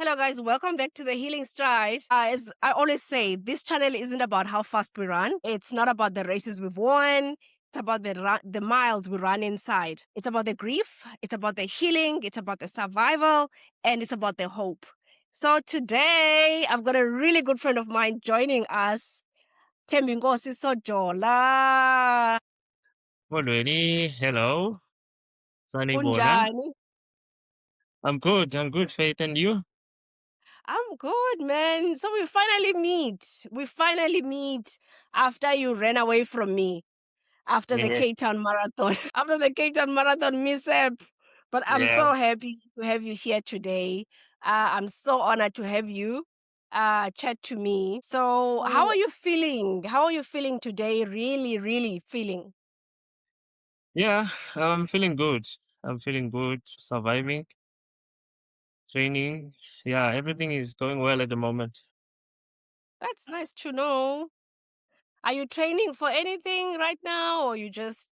Hello, guys. Welcome back to the Healing Stride. As I always say, this channel isn't about how fast we run. It's not about the races we've won. It's about the miles we run inside. It's about the grief. It's about the healing. It's about the survival. And it's about the hope. So today, I've got a really good friend of mine joining us, Tembinkosi Sojola. Molweni, hello. Sanibona. Unjani? I'm good, Faith, and you? I'm good, man. So we finally meet. We finally meet after you ran away from me after the Yeah, Cape Town Marathon. After the Cape Town Marathon mishap. But I'm yeah. so happy to have you here today. I'm so honored to have you chat to me. So, how are you feeling? How are you feeling today? Really, really feeling? Yeah, I'm feeling good. I'm feeling good, surviving, training. Yeah, everything is going well at the moment. That's nice to know. Are you training for anything right now, or you just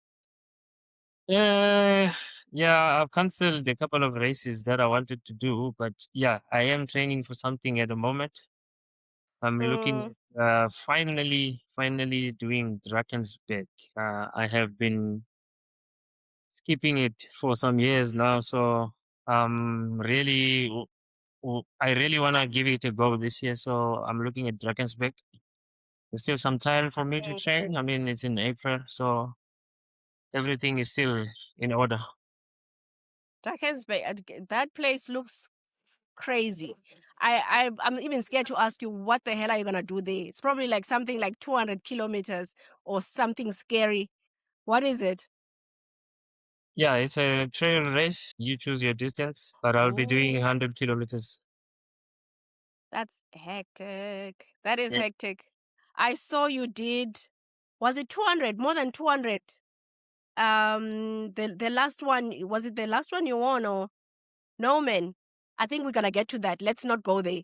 Yeah, yeah, I've cancelled a couple of races that I wanted to do, but yeah, I am training for something at the moment. I'm looking mm, at finally doing Drakensberg. I have been skipping it for some years now, so really I really want to give it a go this year, so I'm looking at Drakensberg. There's still some time for me to mm, train. I mean, it's in April, so everything is still in order. that place looks crazy. I'm even scared to ask you what the hell are you gonna do there. It's probably like something like 200 kilometers or something scary. What is it? Yeah, it's a trail race. You choose your distance, but I'll be doing Oh, 100 kilometers. that's hectic. That is Yeah. hectic. I saw you did. Was it 200? More than 200? The last one, was it the last one you won or no, man? I think we're gonna get to that. Let's not go there.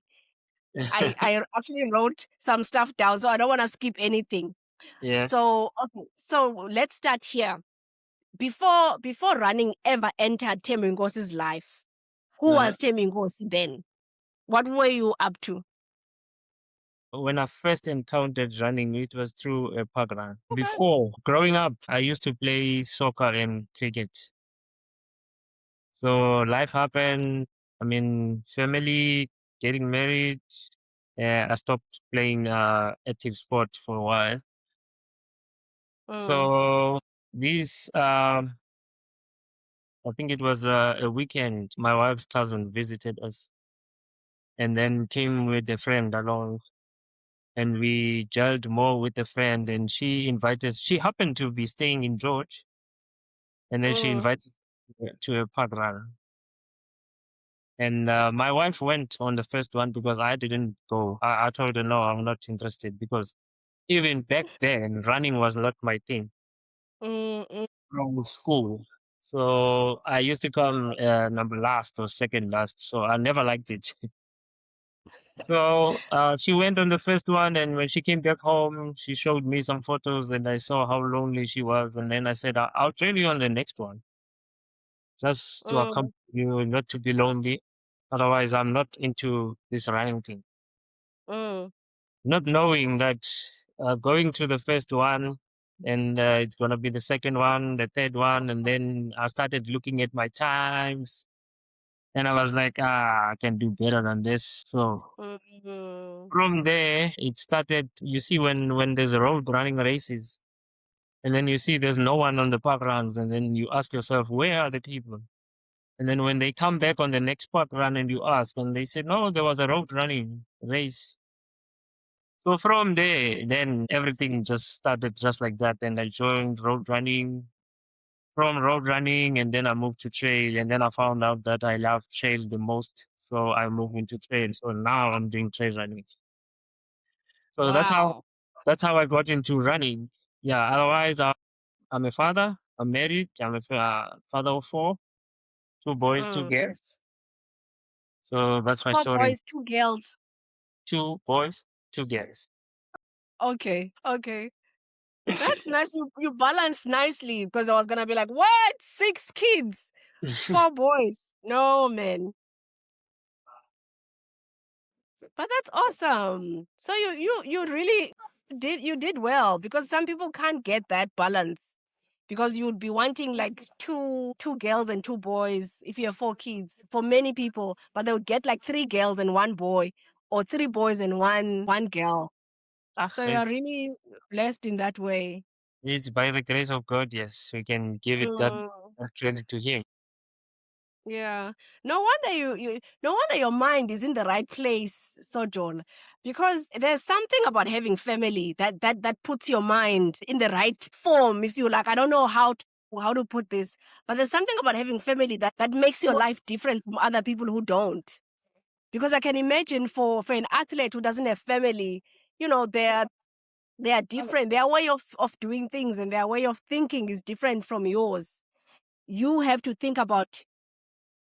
I actually wrote some stuff down, so I don't want to skip anything. Yes. So okay, so let's start here. Before running ever entered Tembingosi's life, who Uh, was Tembinkosi then? What were you up to? when I first encountered running, it was through a park run. Okay. Before growing up, I used to play soccer and cricket. So life happened. I mean, family, getting married. I stopped playing active sport for a while. Mm, So this, I think it was a weekend. My wife's cousin visited us, and then came with a friend along, and we gelled more with a friend. And she invited. She happened to be staying in George, and then she mm, invited us to a park run. And my wife went on the first one because I didn't go. I told her, no, I'm not interested because even back then, running was not my thing mm. from school. So I used to come number last or second last. So I never liked it. So she went on the first one. And when she came back home, she showed me some photos and I saw how lonely she was. And then I said, I'll train you on the next one just to Mm, accompany you, not to be lonely. Otherwise, I'm not into this running thing. mm. Not knowing that going to the first one and it's going to be the second one, the third one. And then I started looking at my times and I was like, I can do better than this. So Mm, from there, it started. You see, when there's a road running races, and then you see there's no one on the park runs, and then you ask yourself, where are the people? And then when they come back on the next park run and you ask, and they say, no, there was a road running race. So from there, then everything just started just like that. And I joined road running from road running, and then I moved to trail, and then I found out that I love trail the most. So I moved into trail. So now I'm doing trail running. So wow. that's how I got into running. Yeah. Otherwise, I'm a father. I'm married. I'm a father of four, two boys, two Mm. girls. So that's my Four story. boys, two girls. Two boys, two girls. Okay, okay. That's nice. You balance nicely because I was gonna be like, what? Six kids, four boys. No, man. But that's awesome. So you really did well, because some people can't get that balance, because you would be wanting like two girls and two boys if you have four kids for many people, but they would get like three girls and one boy, or three boys and one girl. Ah, So you're really blessed in that way. it's by the grace of God, yes. We can give it that, Mm. that credit to Him. Yeah. No wonder no wonder your mind is in the right place, Sojourn. Because there's something about having family that puts your mind in the right form, if you like. I don't know how to put this, but there's something about having family that makes your life different from other people who don't. Because I can imagine for an athlete who doesn't have family, they are different. Their way of doing things and their way of thinking is different from yours. You have to think about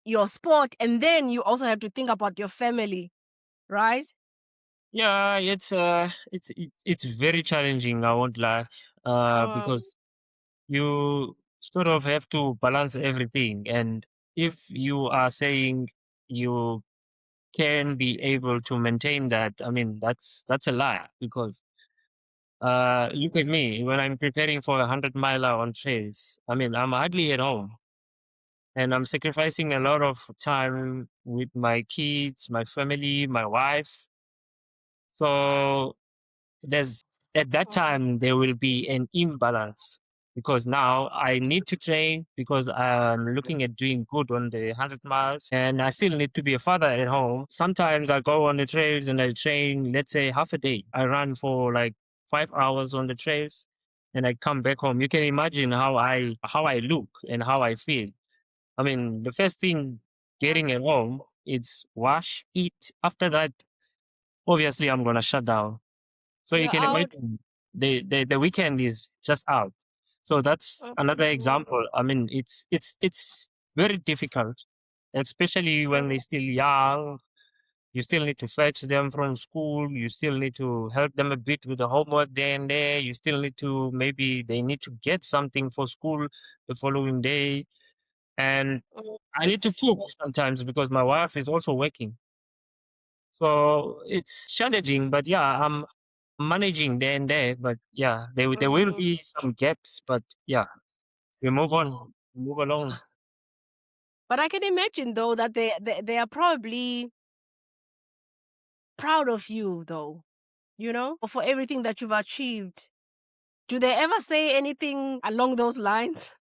your sport, and then you also have to think about your family, right? Yeah, it's very challenging, I won't lie. Mm, Because you sort of have to balance everything. And if you are saying you can be able to maintain that, I mean, that's a lie. Because look at me when I'm preparing for 100 miler on trails. I mean, I'm hardly at home, and I'm sacrificing a lot of time with my kids, my family, my wife. So there's at that mm, time there will be an imbalance, because now I need to train because I'm looking at doing good on the 100 miles, and I still need to be a father at home. Sometimes I go on the trails and I train, let's say half a day. I run for like 5 hours on the trails, and I come back home. You can imagine how I look and how I feel. I mean, the first thing getting at home is wash, eat. After that, obviously I'm gonna shut down. So you you're can out. imagine the weekend is just out. So that's another Mm, example. I mean, it's very difficult, especially when they're mm, still young. You still need to fetch them from school. You still need to help them a bit with the homework there and there. You still need to, maybe they need to get something for school the following day. And mm, I need to cook sometimes because my wife is also working. So it's challenging, but yeah, I'm managing there and there. But yeah, there will mm. be some gaps, but yeah, we move on, move along. But I can imagine though that they are probably proud of you though, for everything that you've achieved. Do they ever say anything along those lines?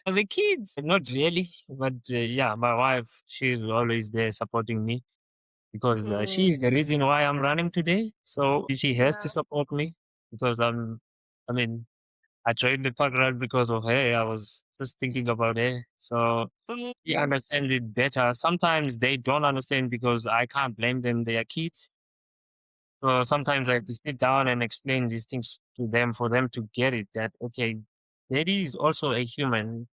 And the kids, not really, but yeah, my wife, she's always there supporting me because Mm, she's the reason why I'm running today. So she has to yeah. support me because I mean, I joined the park run because of her. I was just thinking about her. So Mm, he understands it better. Sometimes they don't understand because I can't blame them. They are kids. So sometimes I have to sit down and explain these things to them for them to get it that, okay, daddy is also a human.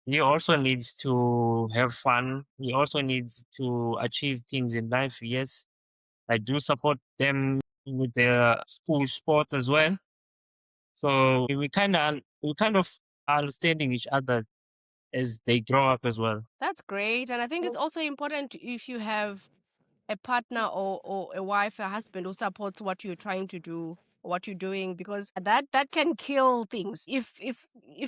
He also needs to have fun. He also needs to achieve things in life. Yes, I do support them with their school sports as well. So we kind of understanding each other as they grow up as well. that's great. And I think it's also important if you have a partner or a wife, a husband who supports what you're trying to do, what you're doing, because that can kill things. If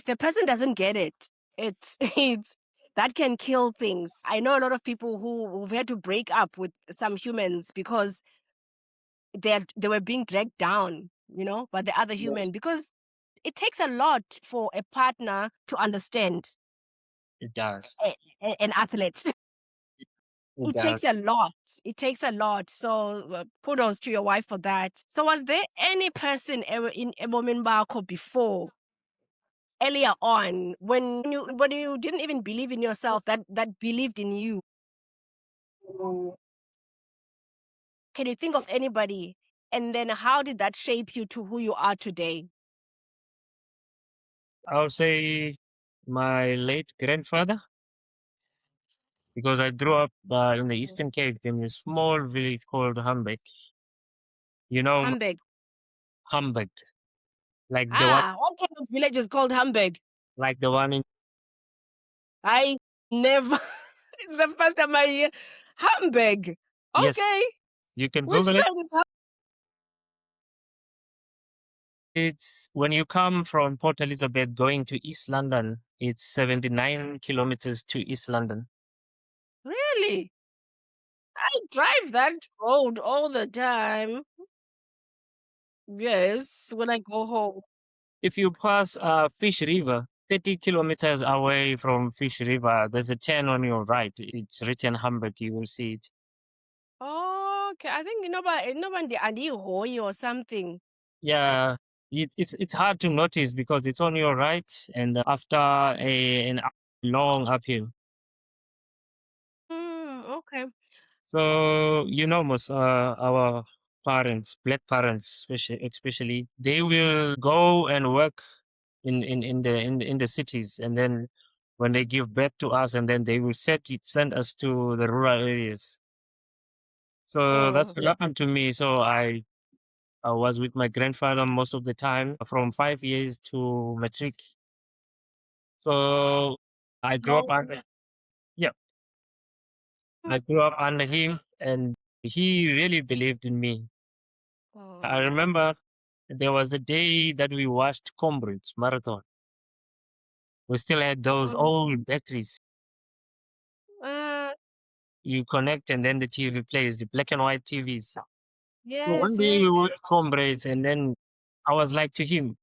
the person doesn't get it, it's it's that can kill things. I know a lot of people who've had to break up with some humans because they were being dragged down, by the other Yes, human, because it takes a lot for a partner to understand it does. an athlete. It It does. takes a lot. It takes a lot. So kudos to your wife for that. So was there any person ever in Ebomin Bako before, earlier on, when you didn't even believe in yourself, that believed in you? Can you think of anybody? And then how did that shape you to who you are today? I'll say my late grandfather, because I grew up in the Eastern Cape in a small village called Hambeck. You know, Hamburg. Hambeck, like the one, What kind of village is called Hamburg? like the one in. I never. It's the first time I hear Hamburg. Yes, Okay. you can Which Google it. side is up? It's when you come from Port Elizabeth going to East London, it's 79 kilometers to East London. Really? I drive that road all the time. Yes, when I go home. If you pass Fish River, 30 kilometers away from Fish River, there's a turn on your right. It's written Hamburg. You will see it. Okay, I think the Andi or something. Yeah, it's hard to notice because it's on your right, and after long uphill. Okay. So most our parents, black parents, especially, they will go and work in the cities, and then when they give birth to us, and then they will send us to the rural areas. So that's Mm. what happened to me. So I was with my grandfather most of the time from 5 years to matric. So I grew up No. under yeah, I grew up under him, and he really believed in me. I Oh. remember there was a day that we watched Comrades Marathon. We still had those Mm. old batteries. Uh, You connect and then the TV plays, the black and white TVs. So yes, one day yes. we watched Comrades, and then I was like to him,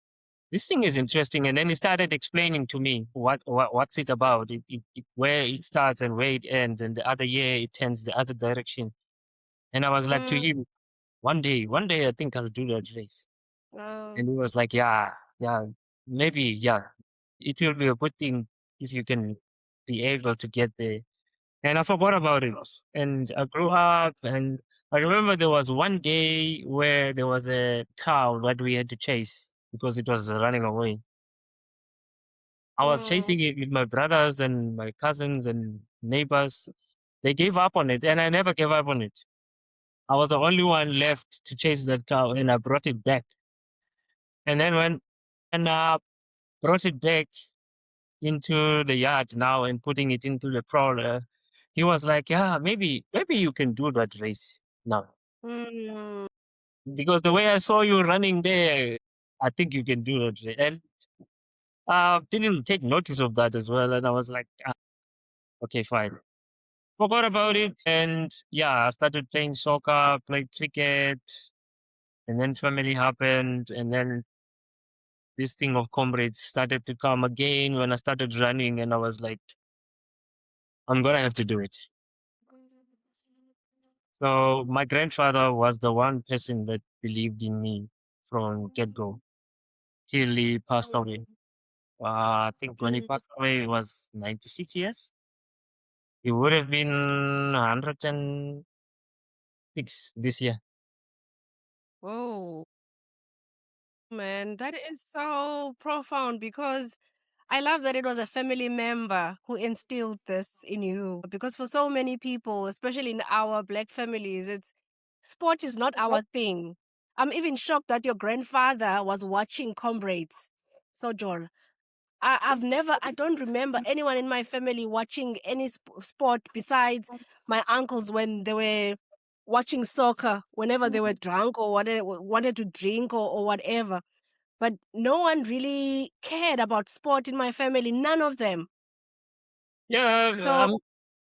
this thing is interesting. And then he started explaining to me what's it about, where it starts and where it ends, and the other year it turns the other direction. And I was like to Mm. him, one day I think I'll do that race. Oh. And he was like, yeah, yeah, maybe, yeah. It will be a good thing if you can be able to get there. And I forgot about it. And I grew up, and I remember there was one day where there was a cow that we had to chase because it was running away. I was Mm. chasing it with my brothers and my cousins and neighbors. They gave up on it, and I never gave up on it. I was the only one left to chase that cow, and I brought it back. And then when and brought it back into the yard now and putting it into the crawler, he was like, "Yeah, maybe you can do that race now Mm. because the way I saw you running there, I think you can do that." And didn't take notice of that as well, and I was like, "Okay, fine." Forgot about it, and yeah, I started playing soccer, played cricket, and then family happened, and then this thing of comrades started to come again when I started running, and I was like, I'm gonna have to do it. So my grandfather was the one person that believed in me from get go till he passed away. I think when he Mm. passed away, it was 96 years. He would have been 106 this year. Whoa, man, that is so profound because I love that it was a family member who instilled this in you. Because for so many people, especially in our black families, it's sport is not our thing. I'm even shocked that your grandfather was watching Comrades. Sojola. I don't remember anyone in my family watching any sport besides my uncles when they were watching soccer whenever they were drunk or whatever, wanted to drink or whatever. But no one really cared about sport in my family, none of them. Yeah, So,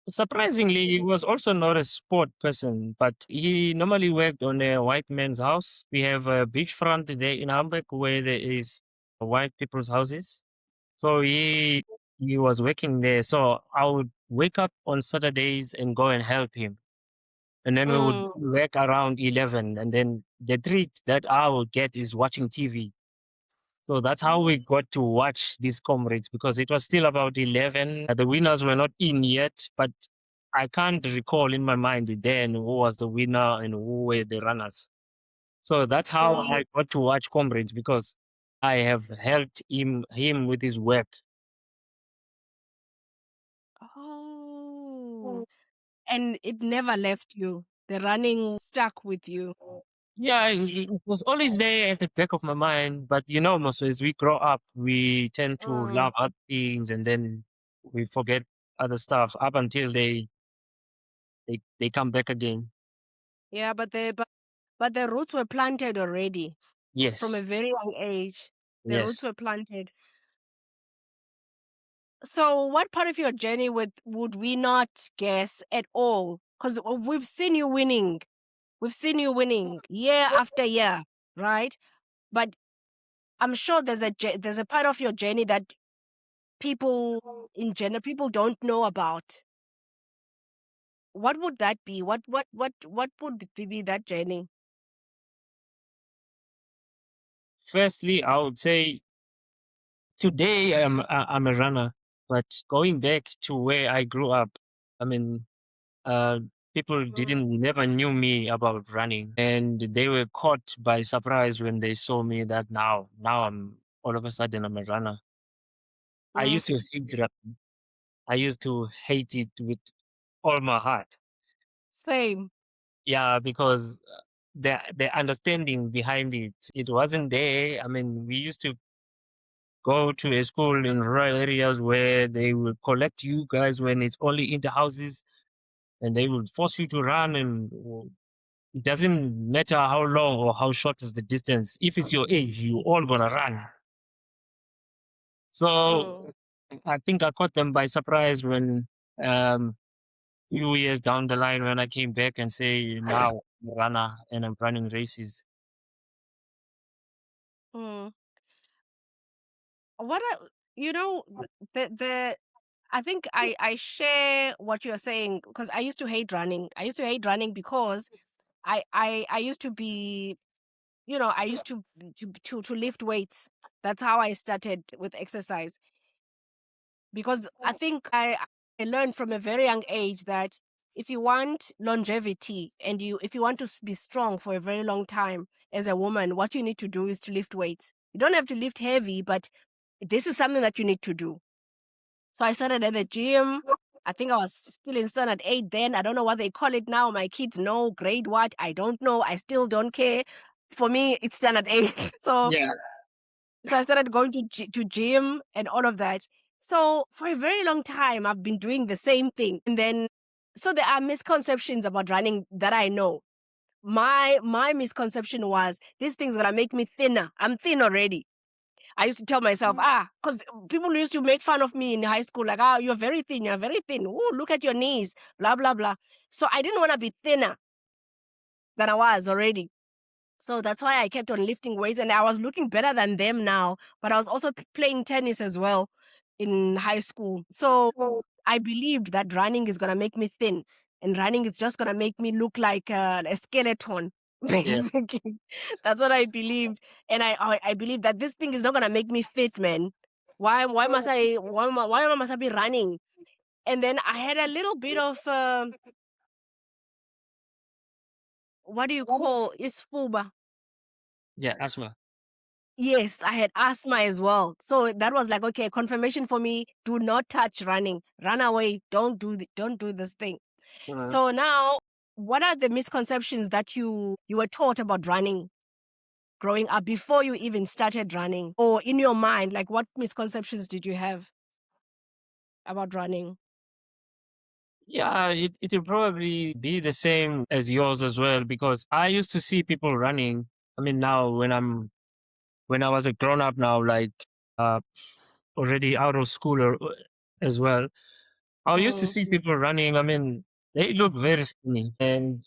surprisingly, he was also not a sport person, but he normally worked on a white man's house. We have a beachfront there in Hamburg where there is white people's houses. So he was working there. So I would wake up on Saturdays and go and help him. And then we would mm, work around 11. And then the treat that I would get is watching TV. So that's how we got to watch these comrades because it was still about 11. The winners were not in yet, but I can't recall in my mind then who was the winner and who were the runners. So that's how mm. I got to watch comrades because I have helped him with his work. Oh, and it never left you. The running stuck with you. Yeah, it was always there at the back of my mind. But most as we grow up, we tend to Mm. love other things, and then we forget other stuff up until they come back again. Yeah, but the roots were planted already from a Yes, very young age. The roots yes. were planted. So, what part of your journey would we not guess at all? Because we've seen you winning. We've seen you winning year after year, right? But I'm sure there's a part of your journey that people in general people don't know about. What would that be? What would be that journey? Firstly, I would say today I'm a runner, but going back to where I grew up, I mean, uh, people Mm, didn't never knew me about running, and they were caught by surprise when they saw me that now I'm all of a sudden I'm a runner. I mm, used to hate running. I used to hate it with all my heart. same. Yeah, because the understanding behind it wasn't there. I mean, we used to go to a school in rural areas where they will collect you guys when it's only in the houses, and they will force you to run, and it doesn't matter how long or how short is the distance. If it's your age, you all gonna run. Mm, So I think I caught them by surprise when um few years down the line when I came back and say now I'm a runner and I'm running races. mm. What I, you know, the I think I share what you're saying because I used to hate running. I used to hate running because I used to be, I used to lift weights. That's how I started with exercise because I think I learned from a very young age that if you want longevity and if you want to be strong for a very long time as a woman, what you need to do is to lift weights. You don't have to lift heavy, but this is something that you need to do. So I started at the gym. I think I was still in standard 8 then. I don't know what they call it now. My kids know grade what. I don't know. I still don't care. For me, it's standard 8. So Yeah. I started going to gym and all of that. So for a very long time, I've been doing the same thing. And then, so there are misconceptions about running that I know. My misconception was this thing's gonna make me thinner. I'm thin already. I used to tell myself, because people used to make fun of me in high school, like, you're very thin, you're very thin. Oh, look at your knees, blah, blah, blah. So I didn't want to be thinner than I was already. So that's why I kept on lifting weights and I was looking better than them now. But I was also playing tennis as well in high school. So I believed that running is going to make me thin and running is just going to make me look like a skeleton, Yeah. basically. That's what I believed. And I believe that this thing is not going to make me fit, man. Why must I be running? And then I had a little bit of, what do you call, isfuba. Yeah, asthma. Yes, I had asthma as well. So that was like, okay, confirmation for me. Do not touch running. Run away. Don't do this thing. Uh, So now, what are the misconceptions that you were taught about running growing up before you even started running? Or in your mind, like what misconceptions did you have about running? yeah, it will probably be the same as yours as well because I used to see people running. I mean, now when I was a grown up now, like uh, already out of school or, as well, I used to Mm, see people running. I mean, they look very skinny, and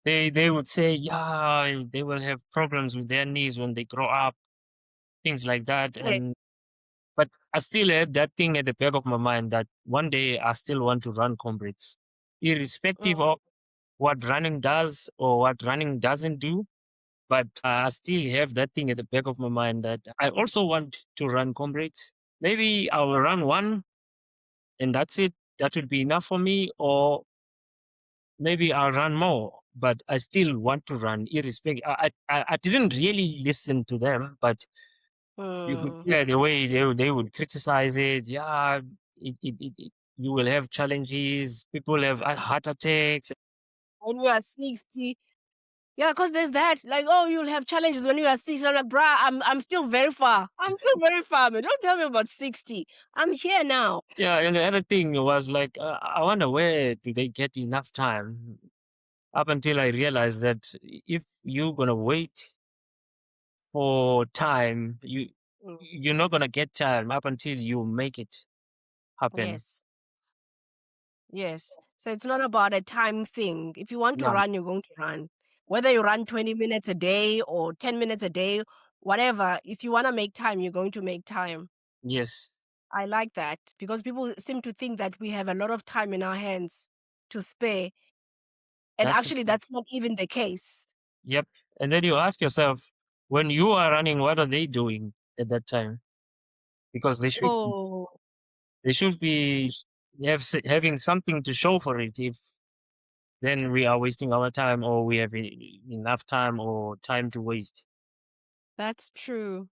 they would say, yeah, they will have problems with their knees when they grow up, things like that. yes. And but I still had that thing at the back of my mind that one day I still want to run comrades, irrespective Mm, of what running does or what running doesn't do. But I still have that thing at the back of my mind that I also want to run comrades. Maybe I will run one and that's it. That would be enough for me. Or maybe I'll run more, but I still want to run irrespective. I didn't really listen to them, but you could mm. hear the way they would criticize it. Yeah, you will have challenges. People have heart attacks. When you are 60. Yeah, because there's that. Like, oh, you'll have challenges when you are 60. I'm like, bruh, I'm still very far. I'm still very far, man. Don't tell me about 60. I'm here now. Yeah, and the other thing was like, I wonder where do they get enough time? up until I realized that if you're gonna wait for time, Mm. you're not gonna get time up until you make it happen. Yes. Yes. So it's not about a time thing. If you want to No, run, you're going to run. Whether you run 20 minutes a day or 10 minutes a day, whatever, if you want to make time, you're going to make time. yes, I like that because people seem to think that we have a lot of time in our hands to spare. And that's the actually, thing. that's not even the case. Yep. And then you ask yourself, when you are running, what are they doing at that time? Because Oh, they should be having something to show for it. If then we are wasting our time, or we have enough time or time to waste. that's true.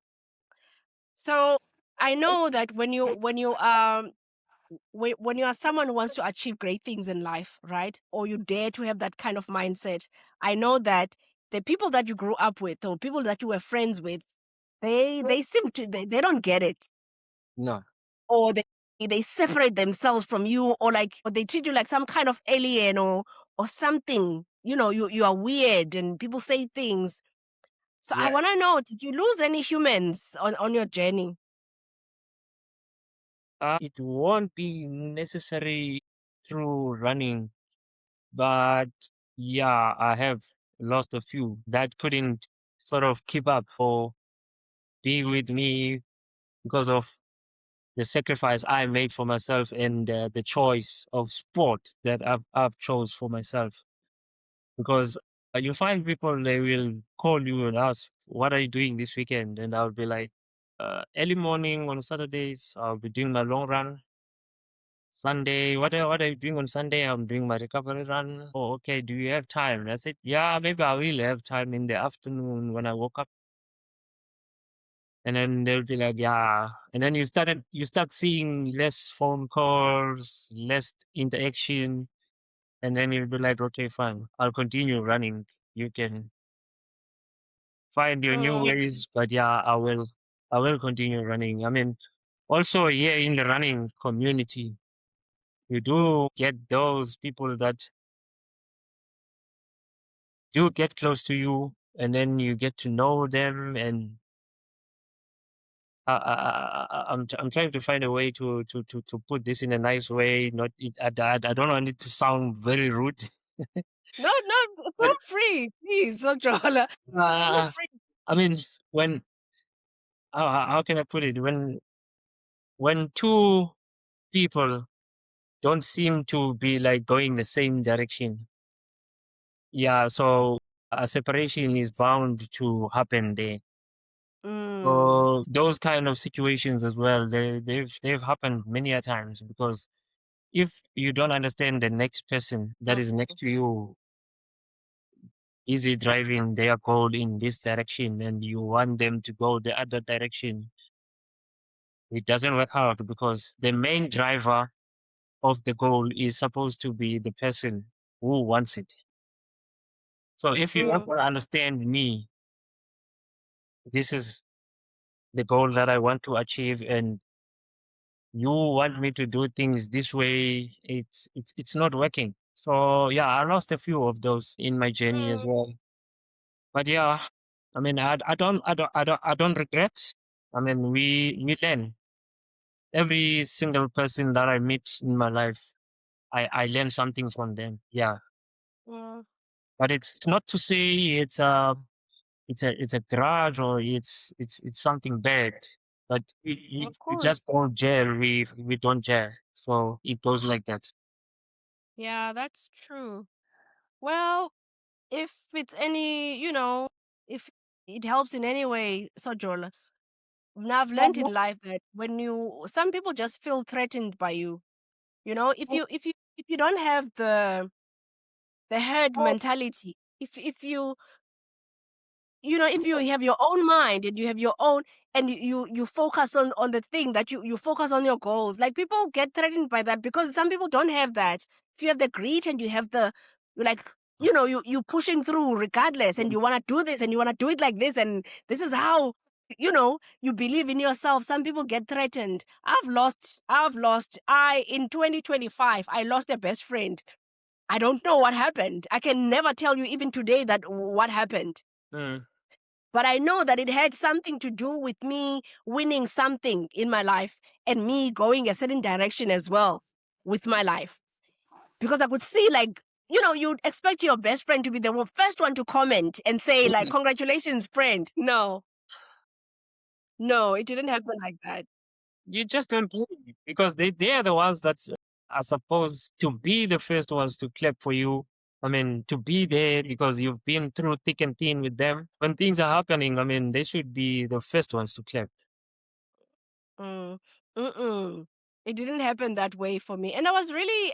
So I know that when you are someone who wants to achieve great things in life, right? Or you dare to have that kind of mindset, I know that the people that you grew up with or people that you were friends with, they seem to they don't get it. No. Or they separate themselves from you, or like or they treat you like some kind of alien or something. You know, you are weird and people say things. So I Yeah. wanna know, did you lose any humans on your journey? It won't be necessary through running, but yeah, I have lost a few that couldn't sort of keep up or be with me because of the sacrifice I made for myself and the choice of sport that I've chose for myself. Because you find people, they will call you and ask, "What are you doing this weekend?" And I'll be like, "Early morning on Saturdays, I'll be doing my long run. Sunday, what are you doing on Sunday? I'm doing my recovery run." "Oh, okay. Do you have time?" And I said, "Yeah, maybe I will have time in the afternoon when I woke up." And then they'll be like, "Yeah." And then you start seeing less phone calls, less interaction, and then you'll be like, "Okay, fine. I'll continue running. You can find your new Mm, ways, but yeah, I will continue running." I mean, also here in the running community, you do get those people that do get close to you, and then you get to know them. And I'm trying to find a way to put this in a nice way. Not I don't want it to sound very rude, no, no, feel but free, please, Sojola. Feel uh, free. I mean, when how can I put it? When two people don't seem to be like going the same direction, yeah, so a separation is bound to happen there. Mm, So those kind of situations as well, they've happened many a times, because if you don't understand the next person that is mm, next to you, easy driving their goal in this direction, and you want them to go the other direction, it doesn't work out, because the main driver of the goal is supposed to be the person who wants it. So if you want mm, to understand me, this is the goal that I want to achieve, and you want me to do things this way, it's not working. So yeah, I lost a few of those in my journey as mm. well. But yeah, I mean, I don't regret. I mean, we learn. Every single person that I meet in my life, I learn something from them. Yeah, Mm, but it's not to say it's a grudge, or it's something bad. But of we just course. don't gel. We don't gel. So it goes like that. Yeah, that's true. Well, if it's any, if it helps in any way, Sojola, now I've learned in life that some people just feel threatened by you. You know, if you don't have the herd mentality, if you if you have your own mind and you have your own and you focus on the thing that you focus on your goals, like people get threatened by that because some people don't have that. If you have the grit and you have you like you pushing through regardless, and you want to do this and you want to do it like this, and this is how you believe in yourself. Some people get threatened. I've lost I in 2025 I lost a best friend I don't know what happened. I can never tell you even today that what happened. Mm. But I know that it had something to do with me winning something in my life and me going a certain direction as well with my life. Because I could see, like, you'd expect your best friend to be the first one to comment and say, like, Mm. congratulations, friend. No, it didn't happen like that. You just don't get it because they are the ones that are supposed to be the first ones to clap for you. I mean, to be there because you've been through thick and thin with them. When things are happening, I mean, they should be the first ones to clap. Mm. Mm-mm. It didn't happen that way for me. And I was really,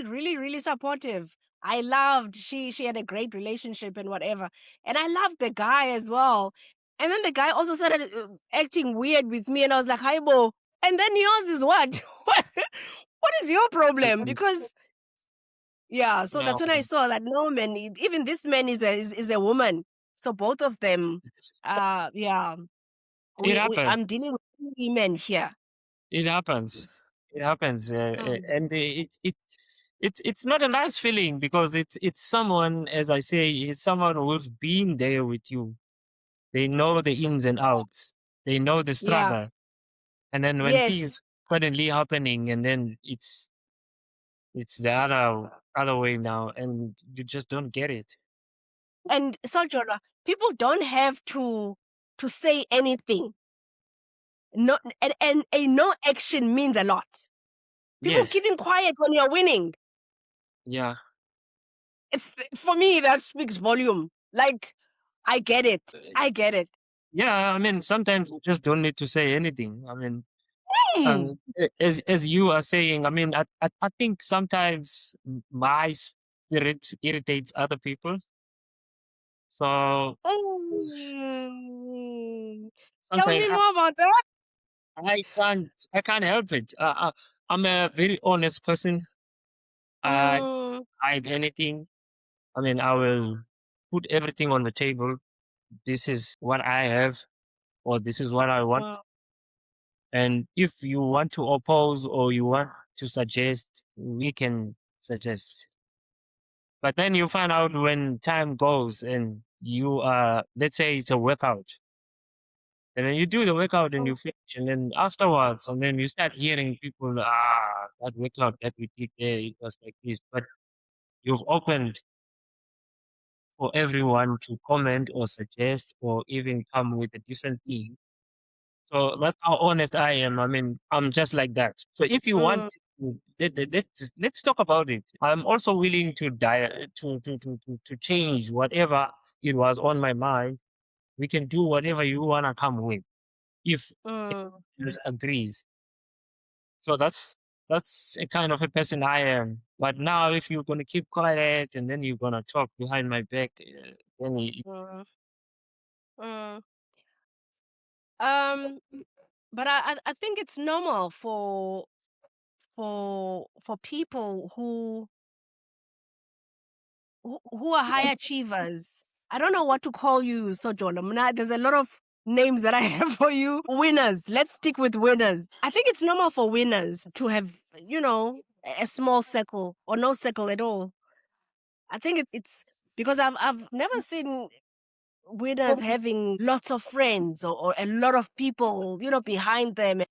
really, really supportive. I loved, she had a great relationship and whatever. And I loved the guy as well. And then the guy also started acting weird with me. And I was like, hi, Bo. And then yours is what? What is your problem? Um, Because, yeah, so No, that's when I saw that no man, even this man is a woman. So both of them, yeah, it I'm happens. dealing with two women here. It happens. It happens, Mm. and it's not a nice feeling because it's someone, as I say, it's someone who's been there with you. They know the ins and outs. They know the Yeah. struggle. And then when things Yes. suddenly happening, and then it's the other way now, and you just don't get it. And Sojola, people don't have to say anything. No, and a no action means a lot. People Yes, keeping quiet when you're winning. yeah, For me, that speaks volume. Like, I get it. uh, I get it. yeah. I mean, sometimes you just don't need to say anything. I mean, Hmm. as you are saying, I mean, I think sometimes my spirit irritates other people. So Mm. Tell sometimes me more about that. I can't help it. I'm a very honest person. I Mm. hide anything. I mean, I will put everything on the table. This is what I have, or this is what I want. Mm. And if you want to oppose or you want to suggest, we can suggest. But then you find out when time goes and you let's say it's a workout. And then you do the workout and you finish, and then afterwards, and then you start hearing people, that workout that we did there, it was like this. But you've opened for everyone to comment or suggest or even come with a different thing. So that's how honest I am. I mean, I'm just like that. So if you want Mm. to, let's talk about it. I'm also willing to to change whatever it was on my mind. We can do whatever you wanna come with if Mm. everyone agrees. So that's a kind of a person I am. But now, if you're gonna keep quiet and then you're gonna talk behind my back, then Mm. Mm. Um, but I think it's normal for people who are high achievers. I don't know what to call you, Sojola. There's a lot of names that I have for you. Winners. Let's stick with winners. I think it's normal for winners to have, a small circle or no circle at all. I think it's because I've never seen winners having lots of friends or a lot of people, behind them.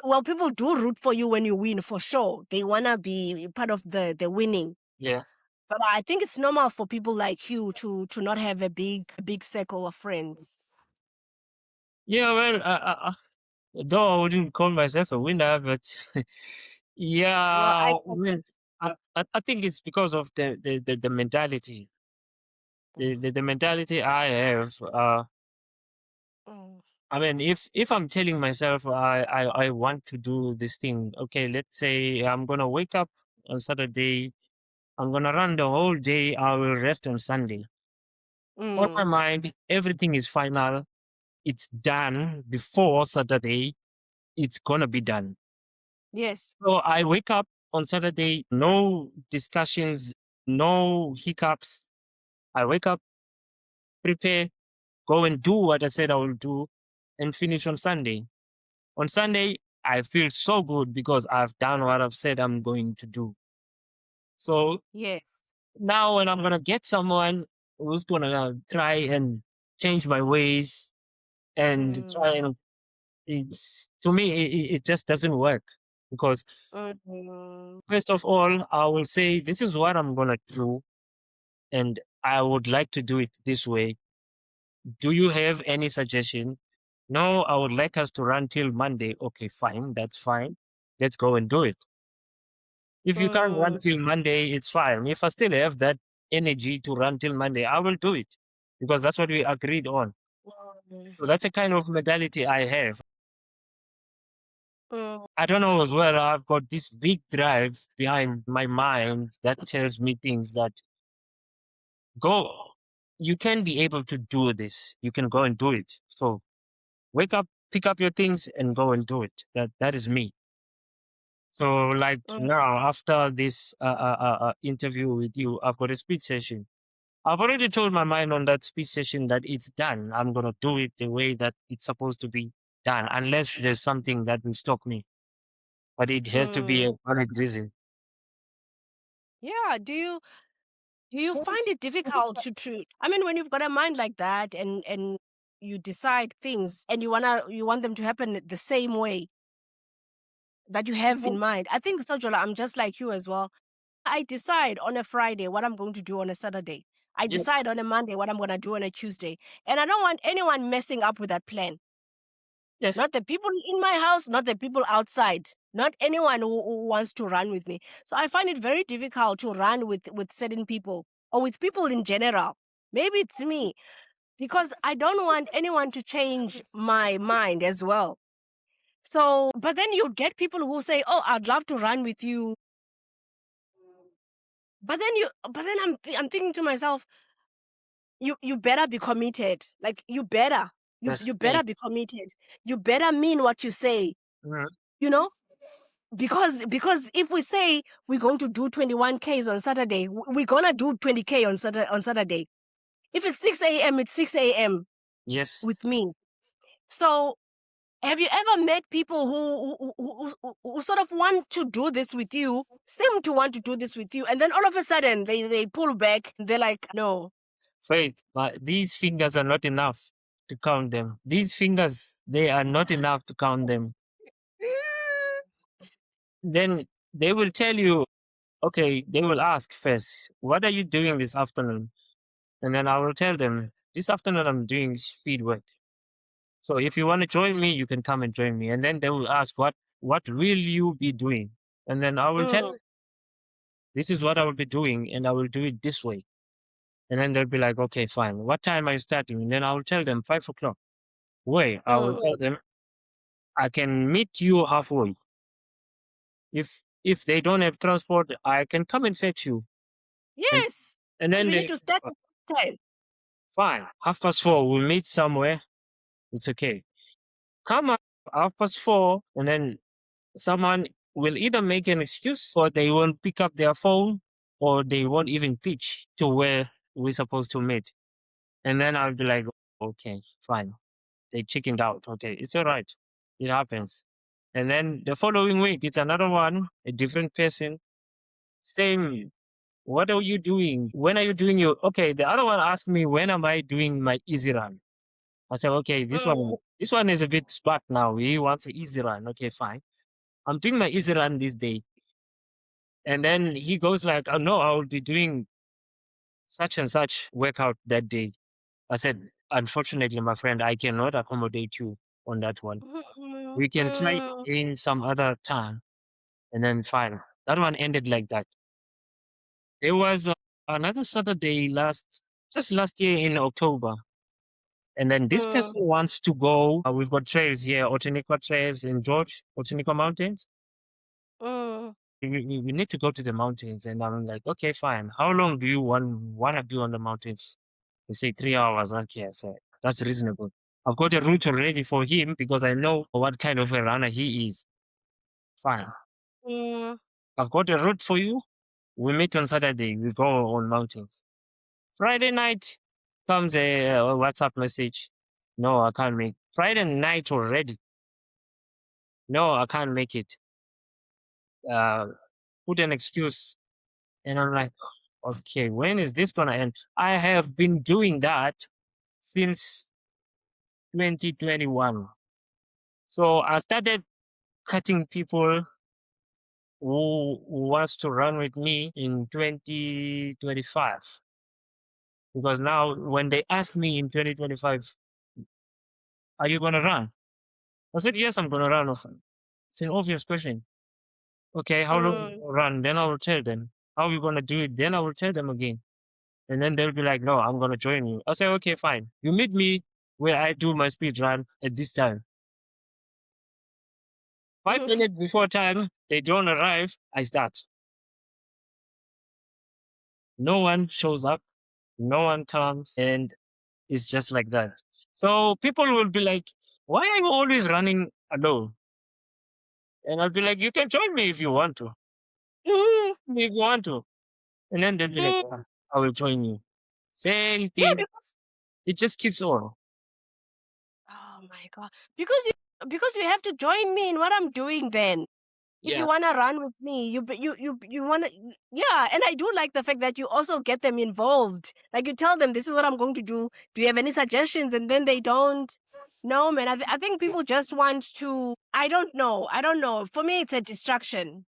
Well, people do root for you when you win for sure. They wanna be part of the winning. yeah. But I think it's normal for people like you to not have a big circle of friends. Yeah, well, though I wouldn't call myself a winner, but Well, yeah, I can. well, I think it's because of the mentality, the mentality I have. Mm, I mean, if I'm telling myself I want to do this thing, okay, let's say I'm gonna wake up on Saturday, I'm gonna run the whole day, I will rest on Sunday. On my mm, mind, everything is final. It's done before Saturday. It's gonna be done. yes. So I wake up on Saturday, no discussions, no hiccups. I wake up, prepare, go and do what I said I will do, and finish on Sunday. On Sunday, I feel so good because I've done what I've said I'm going to do. So Yes. now when I'm gonna get someone who's gonna try and change my ways and Mm, try and it's to me it just doesn't work because mhm, first of all I will say this is what I'm gonna do and I would like to do it this way. Do you have any suggestion? No, I would like us to run till Monday. Okay, fine, that's fine. Let's go and do it. If you can't run mm, till Monday, it's fine. If I still have that energy to run till Monday, I will do it because that's what we agreed on. mm, So that's a kind of mentality I have. mm, I don't know as well. I've got this big drive behind my mind that tells me things that go, you can be able to do this. You can go and do it. So wake up, pick up your things and go and do it. That is me. So like mm, now after this interview with you, I've got a speech session. I've already told my mind on that speech session that it's done. I'm gonna do it the way that it's supposed to be done, unless there's something that will stop me. But it has to be mm. a valid reason. Yeah. Do you find it difficult to I mean, when you've got a mind like that and you decide things and you want them to happen the same way that you have in mind. I think, Sojola, I'm just like you as well. I decide on a Friday what I'm going to do on a Saturday. I Yep. decide on a Monday what I'm going to do on a Tuesday. And I don't want anyone messing up with that plan. Yes. Not the people in my house, not the people outside, not anyone who wants to run with me. So I find it very difficult to run with certain people or with people in general. Maybe it's me because I don't want anyone to change my mind as well. So, but then you get people who say, "Oh, I'd love to run with you." But then I'm thinking to myself, you better be committed. Like you better. You Yes. Hey. better be committed. You better mean what you say, Mhm. you know? Because if we say we're going to do 21Ks on Saturday, we're gonna do 20K on Saturday. If it's 6 a.m., it's 6 a.m. Yes. with me. So have you ever met people who sort of want to do this with you, seem to want to do this with you, and then all of a sudden they pull back. They're like, no. Faith, but these fingers are not enough to count them. These fingers, they are not enough to count them. Then they will tell you, okay, they will ask first, what are you doing this afternoon? And then I will tell them, this afternoon I'm doing speed work. So if you want to join me, you can come and join me. And then they will ask, what will you be doing? And then I will tell Mm, them, this is what I will be doing, and I will do it this way. And then they'll be like, okay, fine. What time are you starting? And then I will tell them 5 o'clock. Wait, I will mm. tell them I can meet you halfway. If they don't have transport, I can come and fetch you. And Yes, and because then we need they, to start at time. fine, 4:30, we'll meet somewhere. It's okay. Come up 4:30, and then someone will either make an excuse or they won't pick up their phone or they won't even pitch to where we're supposed to meet. And then I'll be like, okay, fine. They chickened out. Okay, it's all right. It happens. And then the following week, it's another one, a different person. Same. What are you doing? When are you doing your? Okay, the other one asked me when am I doing my easy run. I said, okay, Mm, this one is a bit smart now. He wants an easy run. Okay, fine. I'm doing my easy run this day. And then he goes like, oh no, I will be doing such and such workout that day. I said, unfortunately, my friend, I cannot accommodate you on that one. mm, We can try mm, in some other time. And then fine. That one ended like that. There was another Saturday just last year in October. And then this mm, person wants to go. We've got trails here, Otanikwa Trails in George, Otanikwa Mountains. mm, We need to go to the mountains. And I'm like, okay, fine. How long do you want to be on the mountains? They say 3 hours. Okay, I said, that's reasonable. I've got a route already for him because I know what kind of a runner he is. Fine. mm, I've got a route for you. We meet on Saturday. We go on mountains. Friday night comes a WhatsApp message. No, I can't make. Friday night already. No, I can't make it. Uh, put an excuse. And I'm like, okay, when is this gonna end? I have been doing that since 2021. So I started cutting people who wants to run with me in 2025. Because now when they ask me in 2025, are you gonna run? I said, yes, I'm gonna run. It's an obvious question. Okay, how long you Mm. gonna run? Then I will tell them. How you gonna do it? Then I will tell them again. And then they'll be like, no, I'm gonna join you. I'll say, okay, fine. You meet me where I do my speed run at this time. 5 minutes before time, they don't arrive, I start. No one shows up, no one comes, and it's just like that. So people will be like, why are you always running alone? And I'll be like, you can join me if you want to. Mm. If you want to. And then they'll be like, Mm. "Ah, I will join you." Same Yeah, thing. because It just keeps on. oh my god, because you have to join me in what I'm doing then. If Yeah. you wanna run with me, you wanna yeah, and I do like the fact that you also get them involved. Like you tell them this is what I'm going to do. Do you have any suggestions? And then they don't. No, man. I think people just want to. I don't know. I don't know. For me, it's a distraction.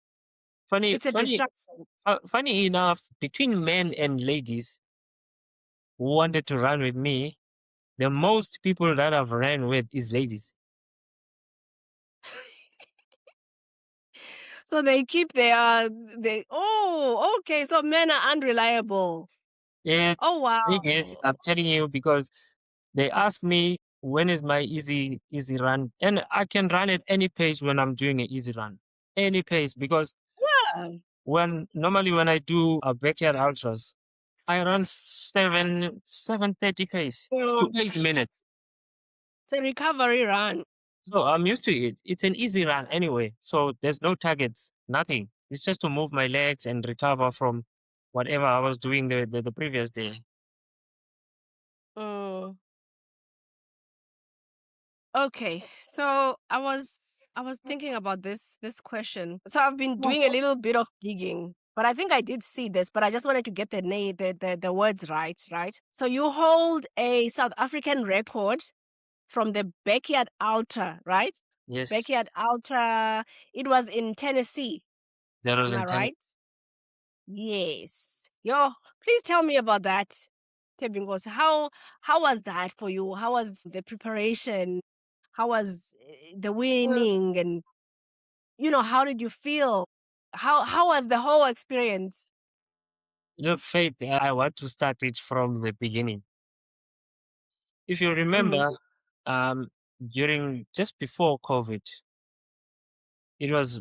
Funny, It's a funny, distraction. funny enough, between men and ladies who wanted to run with me, the most people that I've ran with is ladies. So they keep their they. Oh, okay. So men are unreliable. It's Oh wow. thing is, I'm telling you because they ask me when is my easy run, and I can run at any pace when I'm doing an easy run, any pace because Yeah. when I do a backyard ultras, I run 7:30 pace to Mm, 8 minutes. it's a recovery run. So I'm used to it. It's an easy run anyway. So there's no targets, nothing. It's just to move my legs and recover from whatever I was doing the previous day. Mm. Okay, so I was thinking about this question. So I've been doing a little bit of digging, but I think I did see this, but I just wanted to get the name, the words right, right? So you hold a South African record from the backyard ultra, right? Yes, Backyard ultra. It was in Tennessee. that was Am I intense. right? Yes. Yo, please tell me about that. Tembinkosi. How was that for you? How was the preparation? How was the winning? And how did you feel? How was the whole experience? Faith, I want to start it from the beginning. If you Mm, remember, um, during just before COVID, it was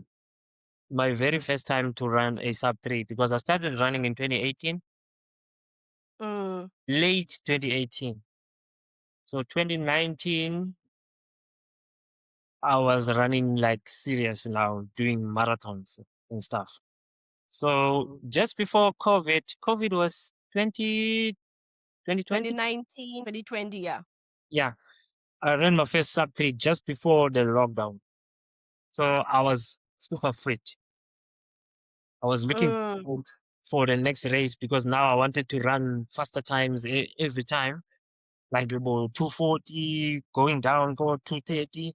my very first time to run a sub 3 because I started running in 2018, mm. late 2018. So 2019, I was running like serious now, doing marathons and stuff. So just before COVID was 2020. 2019, 2020, yeah. Yeah, I ran my first sub 3 just before the lockdown. So I was super fit. I was looking Mm. forward for the next race because now I wanted to run faster times every time, like about 240, going down, go 230.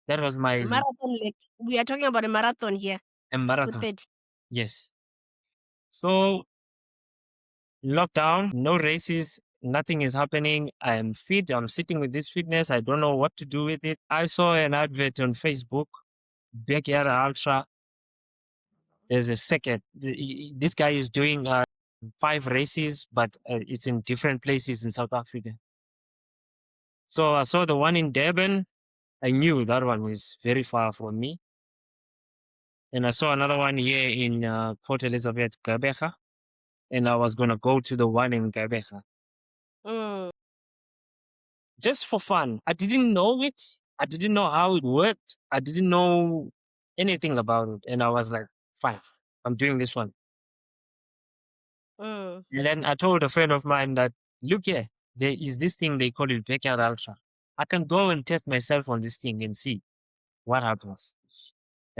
That was my Marathon lit. We are talking about a marathon here. marathon. 230. Yes. So lockdown, no races, nothing is happening. I am fit. I'm sitting with this fitness. I don't know what to do with it. I saw an advert on Facebook, Backyard Ultra. There's a second. This guy is doing 5 races, but it's in different places in South Africa. So I saw the one in Durban. I knew that one was very far from me. And I saw another one here in Port Elizabeth, Gqeberha. And I was going to go to the one in Gqeberha Mm. just for fun. I didn't know it. I didn't know how it worked. I didn't know anything about it. And I was like, fine, I'm doing this one. Mm. And then I told a friend of mine that, look here, there is this thing they call it Backyard Ultra. I can go and test myself on this thing and see what happens.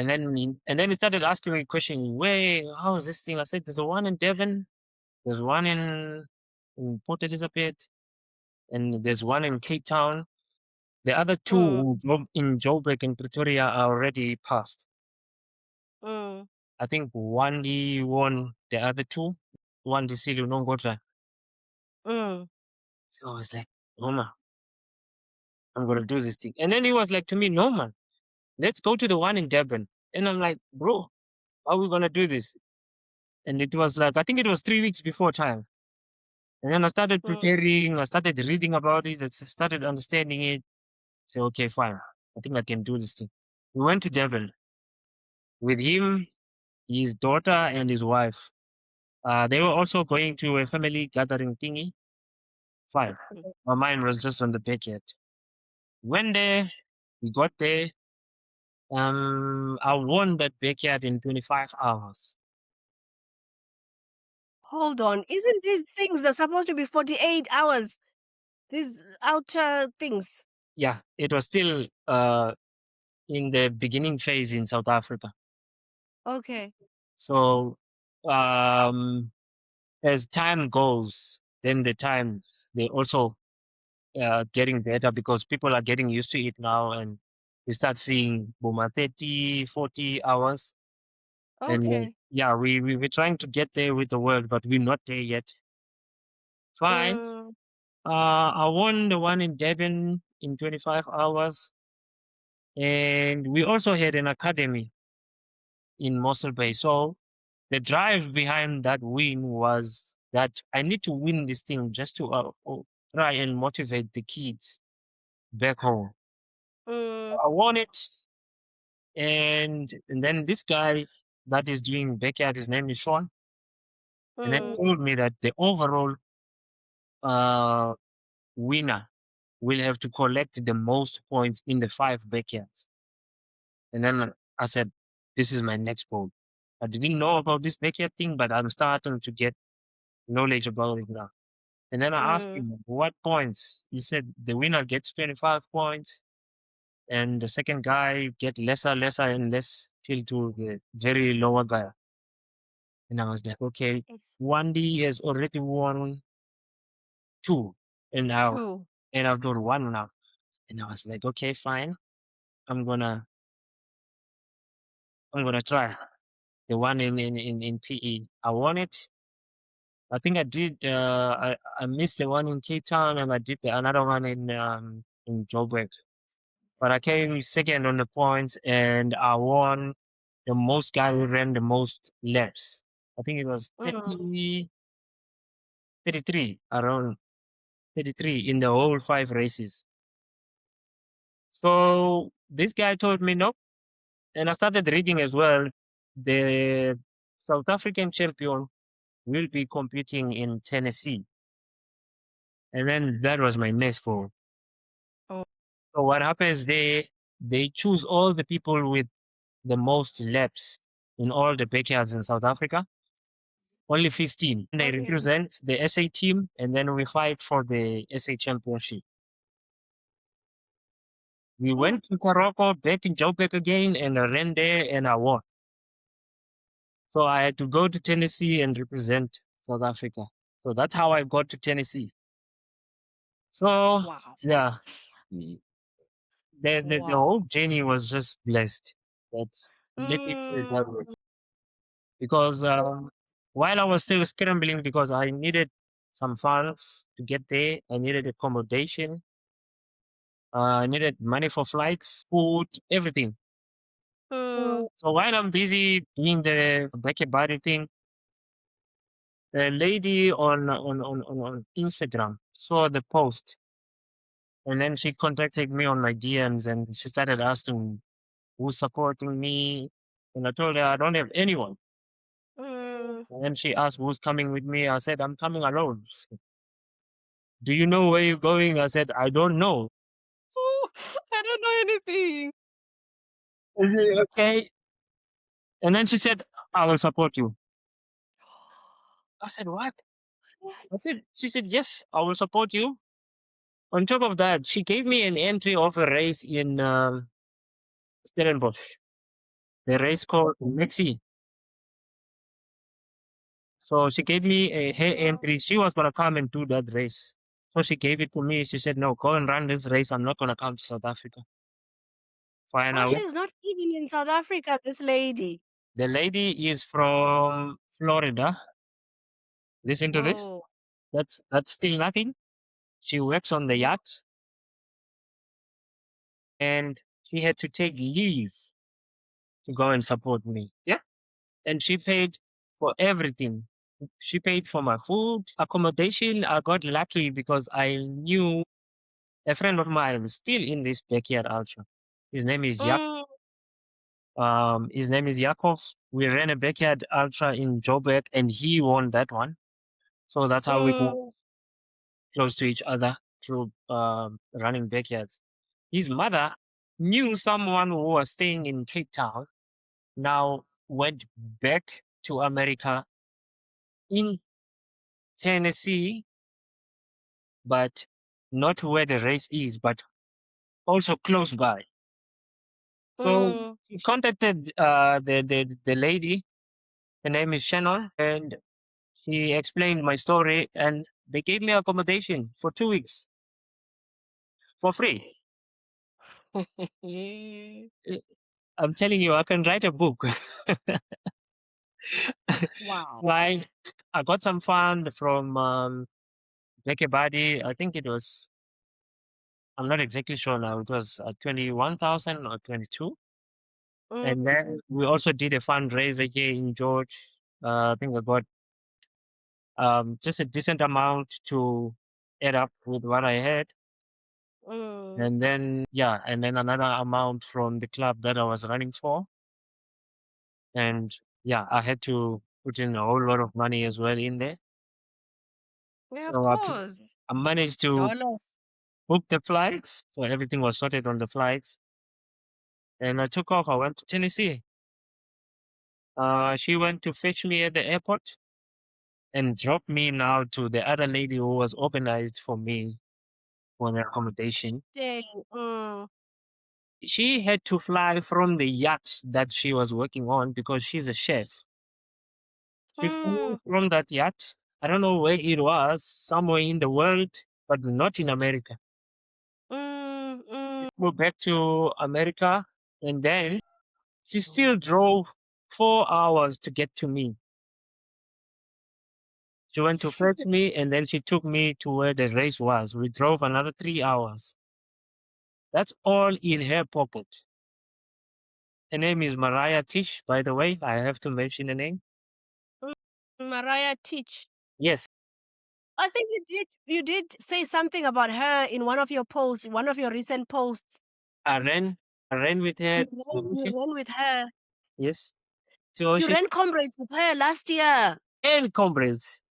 And then he started asking me question, where, how is this thing? I said, there's a one in Devon, there's one in Port Elizabeth, and there's one in Cape Town. The other two Mm. in Joburg and Pretoria are already passed. Mm. I think one he won the other two, one the Silu Nongota. Mm. So I was like, no man, I'm gonna do this thing. And then he was like to me, no man, let's go to the one in Durban. And I'm like, bro, how are we gonna do this? And it was like, I think it was 3 weeks before time. And then I started Mm. preparing, I started reading about it, I started understanding it. So okay, fine. I think I can do this thing. We went to Durban with him, his daughter, and his wife. They were also going to a family gathering thingy. Fine. Mm. My mind was just on the backyard. Went there, we got there. I won that backyard in 25 hours. Hold on. Isn't these things are supposed to be 48 hours? These outer things. Yeah, it was still in the beginning phase in South Africa. Okay. So um, as time goes, then the times they also getting better because people are getting used to it now, and we start seeing Boma 30, 40 hours. And Okay. yeah, we're trying to get there with the world, but we're not there yet. Fine. Mm. I won the one in Durban in 25 hours. And we also had an academy in Mossel Bay. So the drive behind that win was that I need to win this thing just to try and motivate the kids back home. Mm. I won it. And then this guy that is doing backyard, his name is Sean. And then he Mm. told me that the overall uh, winner will have to collect the most points in the 5 backyards. And then I said, this is my next goal. I didn't know about this backyard thing, but I'm starting to get knowledge about it now. And then I asked Mm. him, what points? He said, the winner gets 25 points, and the second guy get lesser, lesser, and less till to the very lower guy. And I was like, okay, It's 1D has already won 2, and now true. and I've done 1 now. And I was like, okay, fine. I'm gonna I'm gonna try the one in PE. I won it. I think I did. I missed the one in Cape Town, and I did another one in Joburg. But I came second on the points, and I won the most guy who ran the most laps. I think it was Mm. 30, 33, around 33 in the whole 5 races. So this guy told me no, and I started reading as well. The South African champion will be competing in Tennessee, and then that was my next goal. Oh. So what happens? They choose all the people with the most laps in all the backyards in South Africa. Only 15. They Okay. represent the SA team, and then we fight for the SA championship. We Mm. went to Morocco, back in Joburg again, and I ran there and I won. So I had to go to Tennessee and represent South Africa. So that's how I got to Tennessee. So Wow. yeah, mm, the Wow. whole journey was just blessed. That's let me put it that Mm. way. Because while I was still scrambling because I needed some funds to get there, I needed accommodation, I needed money for flights, food, everything. Mm. So while I'm busy doing the backyard body thing, a lady on Instagram saw the post, and then she contacted me on my DMs, and she started asking who's supporting me. And I told her I don't have anyone. Mm. And then she asked who's coming with me. I said, I'm coming alone. Do you know where you're going? I said, I don't know. Oh, I don't know anything. Is it okay? And then she said, I will support you. I said, what? She said, yes, I will support you. On top of that, she gave me an entry of a race in Stellenbosch. the race called Mexi. So she gave me her entry. She was gonna come and do that race. So she gave it to me. She said, "No, go and run this race. I'm not gonna come to South Africa." Fine, Oh, I went. she's not even in South Africa, this lady. The lady is from Florida. Listen to this. Oh. That's still nothing. She works on the Oh. yacht, and she had to take leave to go and support me. Yeah, and she paid for everything. She paid for my food, accommodation. I got lucky because I knew a friend of mine is still in this backyard ultra. His name is Mm, Yakov. We ran a backyard ultra in Joburg, and he won that one. So that's how we got mm, close to each other through running backyards. His mother knew someone who was staying in Cape Town. Now went back to America in Tennessee, but not where the race is, but also close by. So mm. he contacted the lady. Her name is Shannon, and she explained my story, and they gave me accommodation for 2 weeks for free. Uh, I'm telling you, I can write a book. Wow. Like, I got some fund from Beke Badi. I think it was, I'm not exactly sure now. It was 21,000 or 22. Mm, And then we also did a fundraiser here in George. I think I got just a decent amount to add up with what I had. mm. And then, yeah, and then another amount from the club that I was running for. And yeah, I had to put in a whole lot of money as well in there. Yeah, of So course. I managed to Dollars. book the flights. So everything was sorted on the flights. And I took off. I went to Tennessee. She went to fetch me at the airport and dropped me now to the other lady who was organized for me for the accommodation. Stay. Mm, She had to fly from the yacht that she was working on because she's a chef. She mm, flew from that yacht. I don't know where it was, somewhere in the world, but not in America. mm, She mm. flew back to America, and then she still drove 4 hours to get to me. She went to fetch me, and then she took me to where the race was. We drove another 3 hours. That's all in her pocket. Her name is Mariah Tish, by the way. I have to mention the name. Mm. Mariah Teach. Yes, I think you did say something about her in one of your posts, one of your recent posts. I ran. I ran with her. You ran with her. Yes. So You she ran comrades with her last year. and comrades.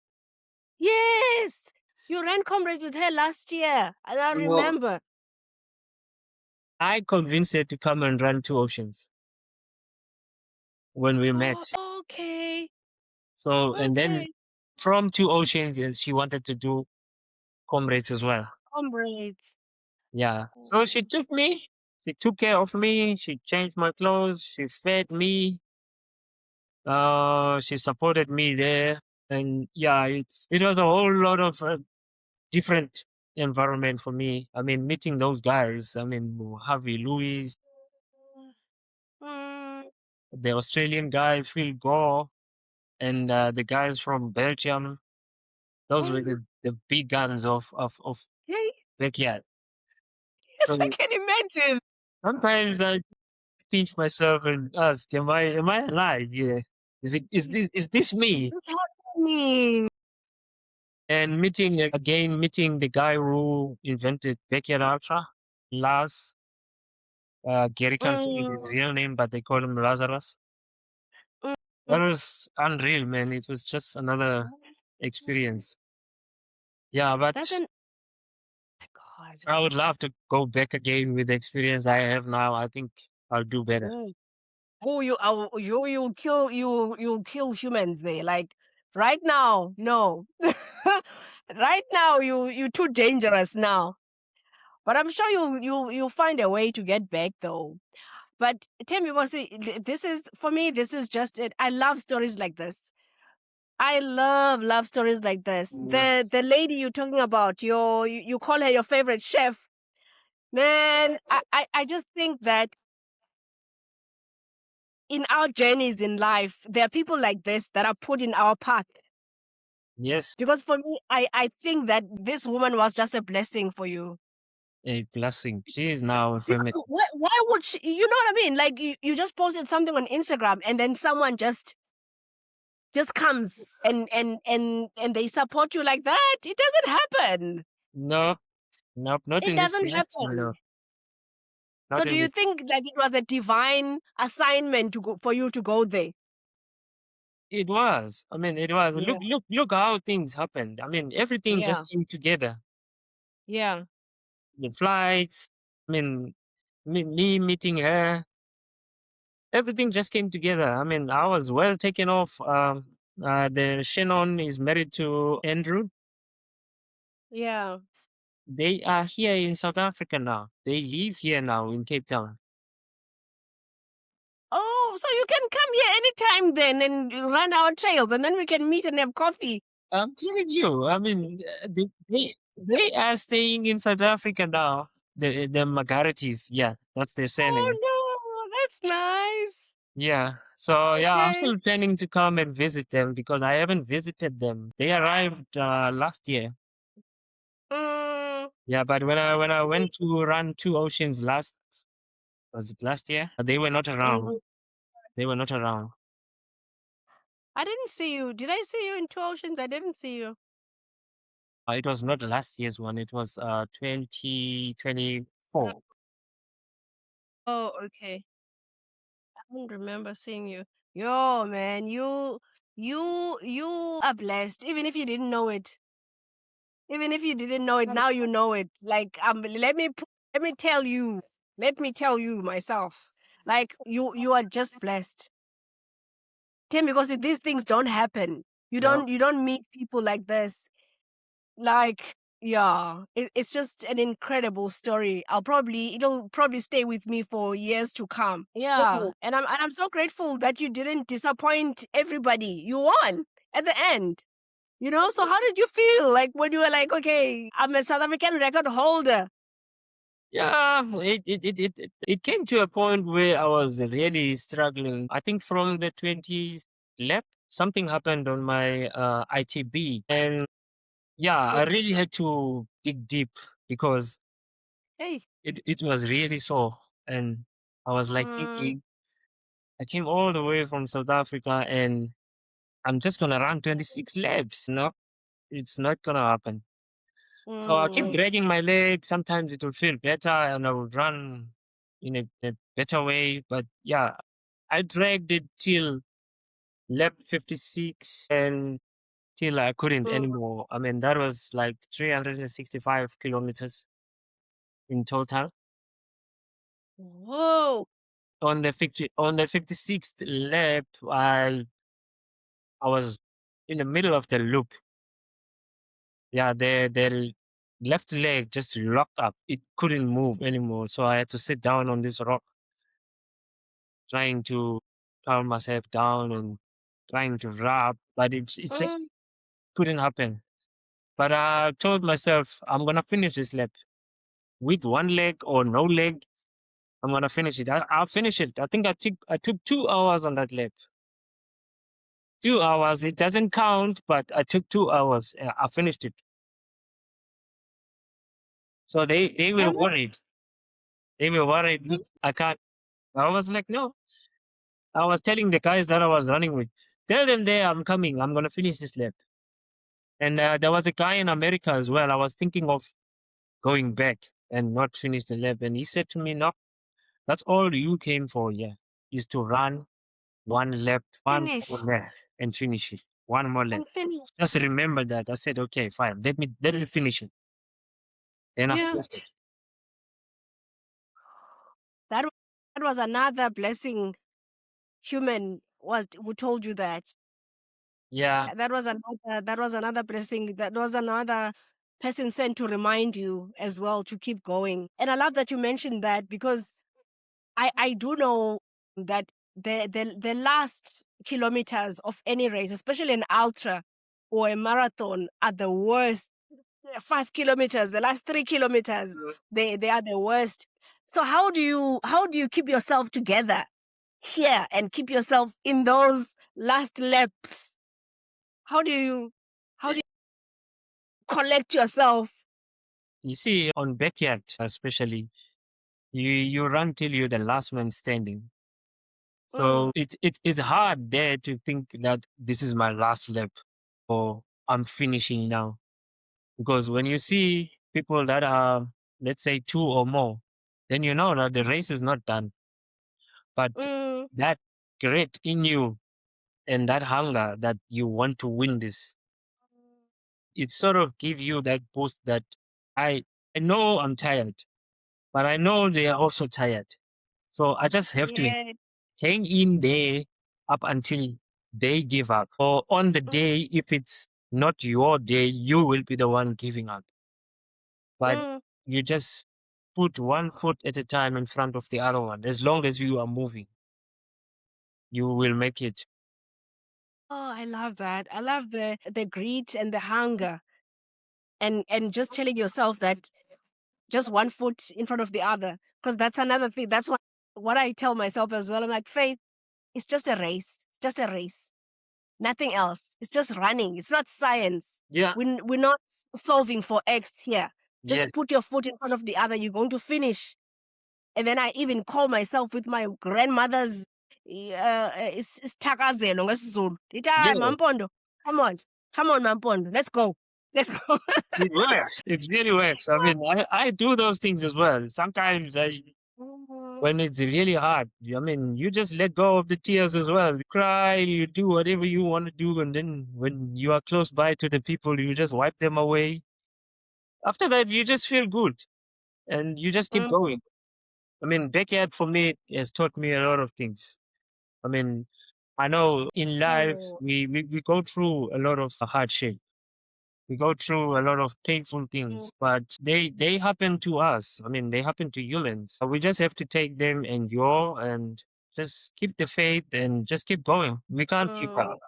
Yes. You ran comrades with her last year. And I So remember. I convinced her to come and run 2 oceans when we Oh, met. okay. So and then Okay. from 2 oceans, yes, she wanted to do comrades as well. Comrades. Yeah. So she took me. She took care of me. She changed my clothes. She fed me. She supported me there, and yeah, it was a whole lot of different environment for me. I mean, meeting those guys. I mean, Harvey Lewis, Mm, the Australian guy Phil Gore, and the guys from Belgium. Those were hey, the big guns of hey. backyard. Yes, I So can imagine. sometimes I pinch myself and ask, am I alive? Yeah. Is this me? What's happening? And meeting the guy who invented backyard ultra, Lars. Gary can't say his Mm, real name, but they call him Lazarus. mm, That was unreal, man. It was just another mm. experience. Yeah, but That's an God. I would love to go back again with the experience I have now. I think I'll do better. Oh, oh, you kill humans there. Like right now, no. Right now, you too dangerous now. But I'm sure you'll find a way to get back though. But Tembinkosi, this is for me. This is just it. I love stories like this. I love stories like this. Mm. The lady you're talking about, you call her your favorite chef, man. I just think that in our journeys in life, there are people like this that are put in our path. Yes, Because for me, I think that this woman was just a blessing for you. a blessing. She is now a Because famous. why would she, you know what I mean? Like you just posted something on Instagram and then someone just comes and they support you like that. It doesn't happen. No, nope, not It in this doesn't year. happen. No, So not do in you this. think like it was a divine assignment to go for you to go there? It was. I mean, it was. Yeah. Look how things happened. I mean, everything Yeah. just came together. Yeah. The flights. I mean, me meeting her. Everything just came together. I mean, I was well taken off. The Shannon is married to Andrew. Yeah. They are here in South Africa now. They live here now in Cape Town. Oh, so you can come here anytime then and run our trails and then we can meet and have coffee. I'm telling you. I mean, they are staying in South Africa now. The Margaritis, yeah, that's their Oh surname. no, that's nice. Yeah. So yeah, I'm Okay. still planning to come and visit them because I haven't visited them. They arrived last year. Mm, Yeah, but when I went to run Two Oceans last, was it last year? They were not around. mm. They were not around. I didn't see you. Did I see you in Two Oceans? I didn't see you. It was not last year's one. It was 2024. Oh, okay. I don't remember seeing you. Yo, man, you are blessed. Even if you didn't know it. Even if you didn't know it, now you know it. Like let me tell you. Let me tell you myself. Like you are just blessed. Tim, because these things don't happen. No. You don't meet people like this. Like, yeah, it's just an incredible story. It'll probably stay with me for years to come. Yeah, and I'm so grateful that you didn't disappoint everybody. You won at the end. You know, so how did you feel like when you were like, okay, I'm a South African record holder? Yeah, it came to a point where I was really struggling. I think from the 20s left, something happened on my ITB. And yeah, I really had to dig deep because Hey, it was really sore. And I was like mm, thinking, I came all the way from South Africa and I'm just going to run 26 laps. No, it's not going to happen. So I keep mm, dragging my leg. Sometimes it will feel better and I would run in a better way. But yeah, I dragged it till lap 56 and till I couldn't mm. anymore. I mean, that was like 365 kilometers in total. Whoa. On the 56th lap, I was in the middle of the loop. Yeah, the left leg just locked up. It couldn't move anymore. So I had to sit down on this rock, trying to calm myself down and trying to rub, but it just Mm, couldn't happen. But I told myself, I'm gonna finish this lap with one leg or no leg. I'm gonna finish it. I'll finish it. I think I took 2 hours on that lap. 2 hours. It doesn't count, but I took 2 hours. I finished it. So they were and worried. They were worried. "Look, I can't." I was like, no. I was telling the guys that I was running with, tell them there I'm coming. I'm gonna finish this lap. And there was a guy in America as well. I was thinking of going back and not finish the lap. And he said to me, no, that's all you came for, yeah, is to run one lap, one more finish lap and finish it. One more lap. and finish. Just remember that. I said, okay, fine. Let me finish it. Then I Yeah, finished it. that wa- that was another blessing. Human was who told you that. Yeah. That was another blessing. That was another person sent to remind you as well to keep going. And I love that you mentioned that because I do know that the last kilometers of any race, especially an ultra or a marathon, are the worst. 5 kilometers, the last 3 kilometers, they are the worst. So how do you keep yourself together here and keep yourself in those last laps? How do you collect yourself? You see, on backyard especially, you run till you're the last man standing. Mm, So it's hard there to think that this is my last lap or I'm finishing now. Because when you see people that are, let's say, two or more, then you know that the race is not done. But mm, that grit in you and that hunger that you want to win this, it sort of give you that boost that I I know I'm tired, but I know they are also tired. So I just have to yeah. hang in there up until they give up. Or on the day, if it's not your day, you will be the one giving up. But Mm. you just put one foot at a time in front of the other one. As long as you are moving, you will make it. Oh, I love that. I love the greed and the hunger, and just telling yourself that just one foot in front of the other, because that's another thing. That's what I tell myself as well. I'm like, Faith, it's just a race. It's just a race. Nothing else. It's just running. It's not science. Yeah. We're not solving for X here. Yes. Just put your foot in front of the other. You're going to finish. And then I even call myself with my grandmother's isithakazelo ngesiZulu. Ithi, "Ah, Yeah. Mampondo, come on, Mampondo, let's go, let's go." It works. It really works. I mean, I do those things as well. Sometimes Mhm, when it's really hard, I mean, you just let go of the tears as well. You cry, you do whatever you want to do. And then when you are close by to the people, you just wipe them away. After that, you just feel good and you just keep mm, going. I mean, backyard for me has taught me a lot of things. I mean, I know in life sure. we go through a lot of hardship. We go through a lot of painful Mm, things, but they happen to us. I mean, they happen to humans. So we just have to take them, endure, and just keep the faith and just keep going. We can't keep mm. up.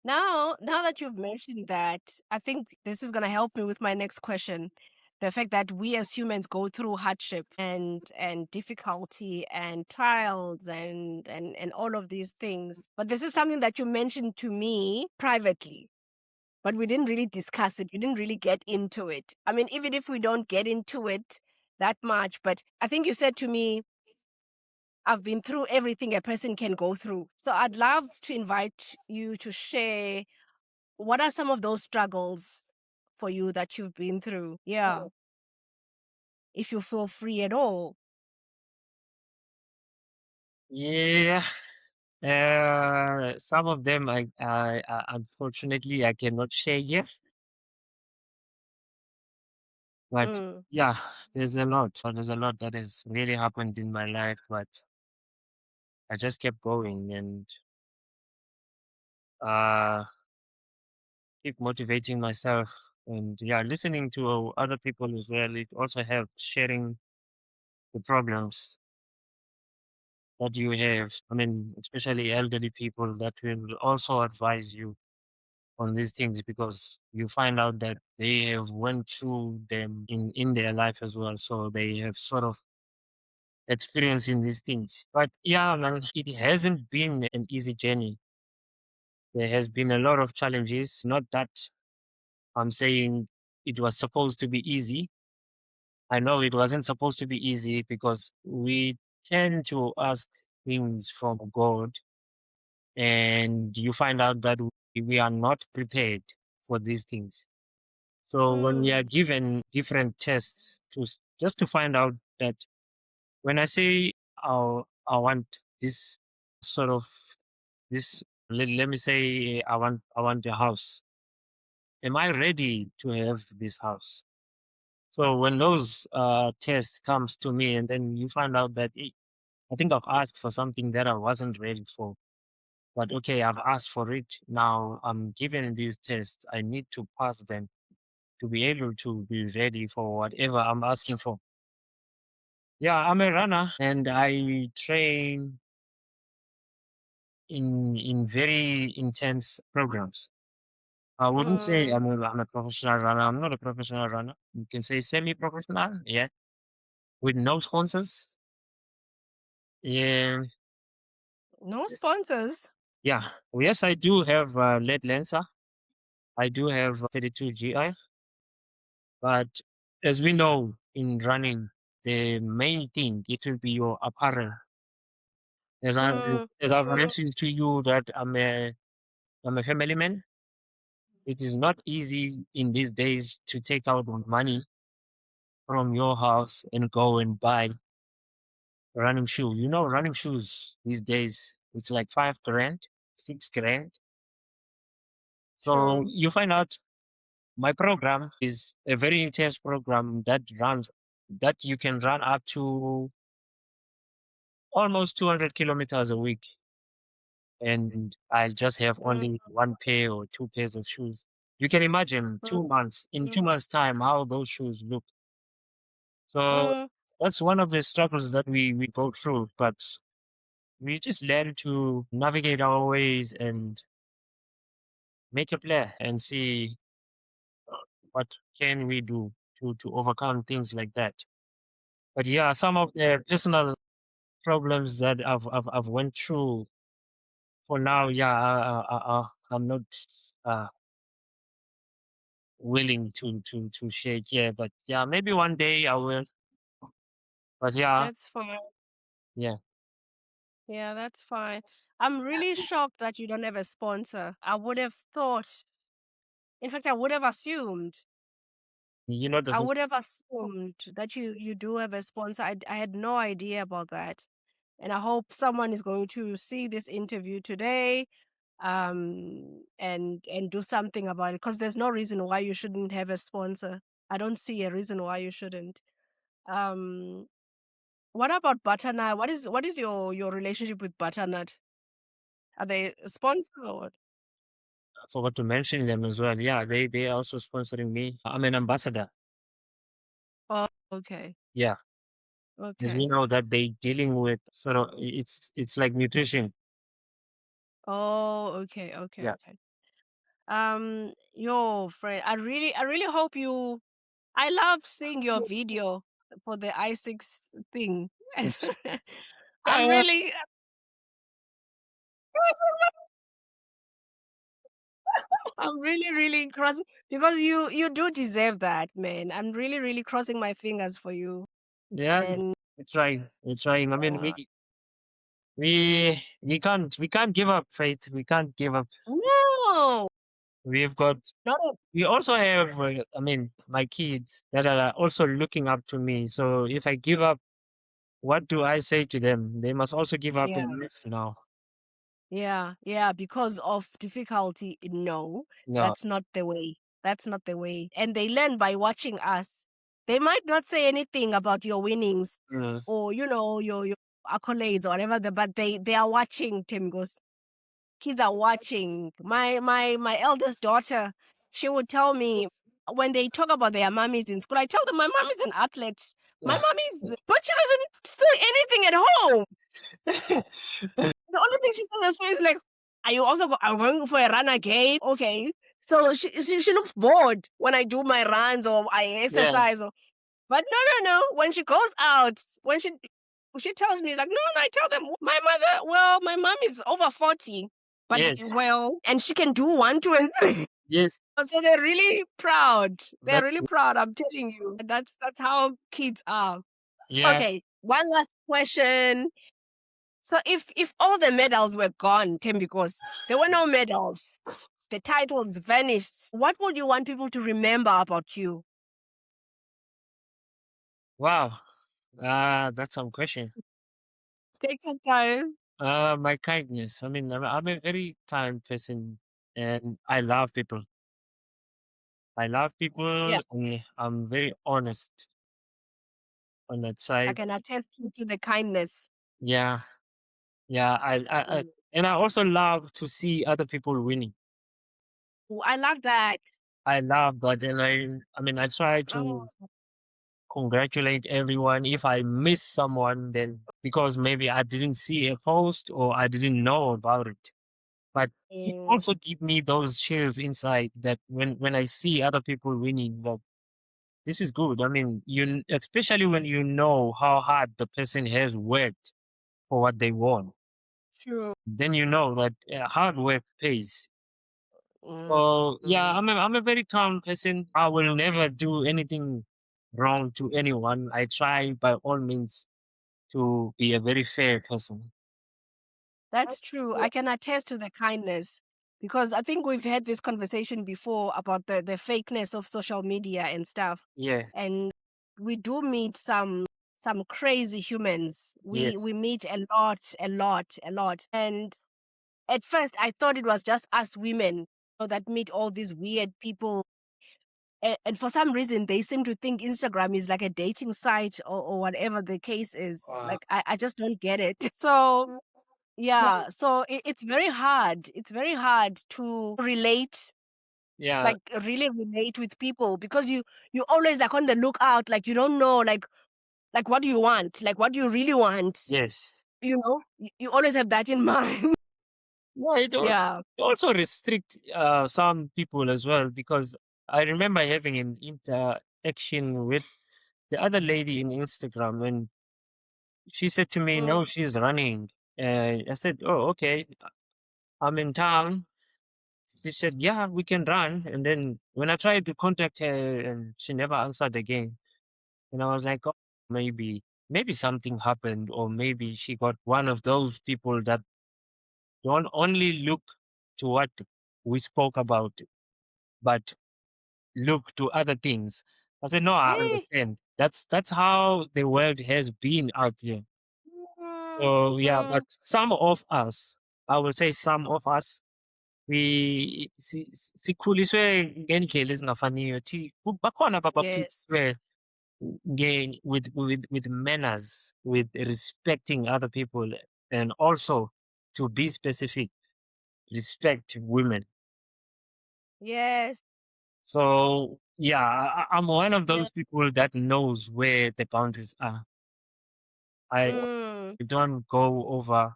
Now that you've mentioned that, I think this is gonna help me with my next question. The fact that we as humans go through hardship and difficulty and trials and all of these things. But this is something that you mentioned to me privately. But we didn't really discuss it. We didn't really get into it. I mean, even if we don't get into it that much, but I think you said to me, I've been through everything a person can go through. So I'd love to invite you to share what are some of those struggles for you that you've been through. Yeah, if you feel free at all. Yeah. Some of them I unfortunately I cannot share here, but Mm, yeah, there's a lot. There's a lot that has really happened in my life, but I just kept going and uh keep motivating myself and yeah, listening to other people as well. It also helps sharing the problems that you have. I mean, especially elderly people that will also advise you on these things because you find out that they have went through them in their life as well. So they have sort of experience in these things. But yeah, man, it hasn't been an easy journey. There has been a lot of challenges. Not that I'm saying it was supposed to be easy. I know it wasn't supposed to be easy because we tend to ask things from God and you find out that we are not prepared for these things. So when we are mm, given different tests just to find out that when I say I want this sort of this let me say I want a house. Am I ready to have this house? So when those tests comes to me and then you find out that I think I've asked for something that I wasn't ready for. But okay, I've asked for it. Now I'm given these tests. I need to pass them to be able to be ready for whatever I'm asking for. Yeah, I'm a runner and I train in very intense programs. I wouldn't say Mm, I'm a professional runner. I'm not a professional runner. You can say semi-professional, yeah, with no sponsors. Yeah, no yes, sponsors. yeah. Well, yes, I do have lead Lancer. I do have 32 GI, but as we know in running, the main thing it will be your apparel. As I Mm, as I've mm, mentioned to you that I'm a family man. It is not easy in these days to take out money from your house and go and buy running shoe. You know, running shoes these days, it's like 5 grand, 6 grand. So true. you find out my program is a very intense program that you can run up to almost 200 kilometers a week. And I'll just have Mm, only one pair or two pairs of shoes. You can imagine mm, 2 months, in mm, 2 months' time, how those shoes look. So mm. that's one of the struggles that we go through, but we just learn to navigate our ways and make a plan and see what can we do to overcome things like that. But yeah, some of the personal problems that I've went through for now, yeah, I'm not uh, willing to share here. But yeah, maybe one day I will. But yeah, That's fine. yeah, Yeah, that's fine. I'm really shocked that you don't have a sponsor. I would have thought, in fact, I would have assumed. you know the I would have assumed that you do have a sponsor. I had no idea about that. And I hope someone is going to see this interview today and do something about it because there's no reason why you shouldn't have a sponsor. I don't see a reason why you shouldn't. Um what about Butternut? What is your relationship with Butternut? Are they a sponsor or what? I forgot to mention them as well. Yeah, they are also sponsoring me. I'm an ambassador. Oh, okay. Yeah, as we Okay. know that they dealing with sort of it's like nutrition. Oh, okay, okay, Yeah. okay. Your friend, I really hope you. I love seeing your video for the I6 thing. I'm Uh, really, I'm really, really crossing because you do deserve that, man. I'm really, really crossing my fingers for you. yeah, And we're trying. We're trying. I mean, uh, we can't give up, Faith. We can't give up. no, We've got. not a, We also have. I mean, my kids that are also looking up to me. So if I give up, what do I say to them? They must also give up yeah. in life now. Yeah, yeah, because of difficulty. No, No. that's not the way. That's not the way. And they learn by watching us. They might not say anything about your winnings Mm, or your accolades or whatever, but they are watching. Tim goes, kids are watching. My eldest daughter, she would tell me when they talk about their mummies in school. I tell them my mom is an athlete. My mom is, but she doesn't do anything at home. The only thing she says is like, "Are you also are going for a run again?" Okay. So she looks bored when I do my runs or I yeah. exercise. But no. When she goes out, when she tells me like, no, I tell them my mother. Well, my mom is over 40, but Yes. well, and she can do 1, 2, and 3. Yes. So they're really proud. They're That's really good. proud. I'm telling you. That's how kids are. Yeah. Okay. One last question. So if all the medals were gone, Tim, because there were no medals, the titles vanished, what would you want people to remember about you? Wow. That's some question. Take your time. My kindness. I mean, I'm a very kind person, and I love people. I love Yeah, people, and I'm very honest on that I side. can attest to the kindness. Yeah, yeah. Mm. And I also love to see other people winning. Oh, I love that. I love that, and I mean, I try Oh, to. congratulate everyone. If I miss someone, then because maybe I didn't see a post or I didn't know about it. But it Mm, also give me those chills inside that when I see other people winning, that this is good. I mean, especially when you know how hard the person has worked for what they want, true. then you know that hard work pays. Mm, So yeah, mm. I'm a very calm person. I will never do anything wrong to anyone. I try by all means to be a very fair person. That's true. I can attest to the kindness because I think we've had this conversation before about the fakeness of social media and stuff. Yeah. And we do meet some crazy humans. We Yes. we meet a lot, a lot, a lot. And at first I thought it was just us women, that meet all these weird people. And for some reason they seem to think Instagram is like a dating site, or whatever the case is. Uh, Like I just don't get it. So yeah, so it's very hard. It's very hard to relate, yeah. like really relate with people, because you always like on the lookout, like you don't know, like what do you want, like what do you really want, Yes. you always have that in mind. Yeah. Yeah. It also restrict some people as well because I remember having an interaction with the other lady in Instagram and she said to me, Mm, "No, she's running." I said, "Oh, okay. I'm in town." She said, "Yeah, we can run." And then when I tried to contact her, and she never answered again. And I was like, "Oh, maybe something happened, or maybe she got one of those people that don't only look to what we spoke about, but look to other things." I said, "No, I hey. understand. That's how the world has been out there." So yeah, Mm, but some of us, I will say some of us, sikhuliswe ngendlela ezingafaniyo bakhona yes. abakhuliswe with manners, with respecting other people, and also, to be specific, respect women. Yes. So yeah, I'm one of Yeah. those people that knows where the boundaries are. I Mm, don't go over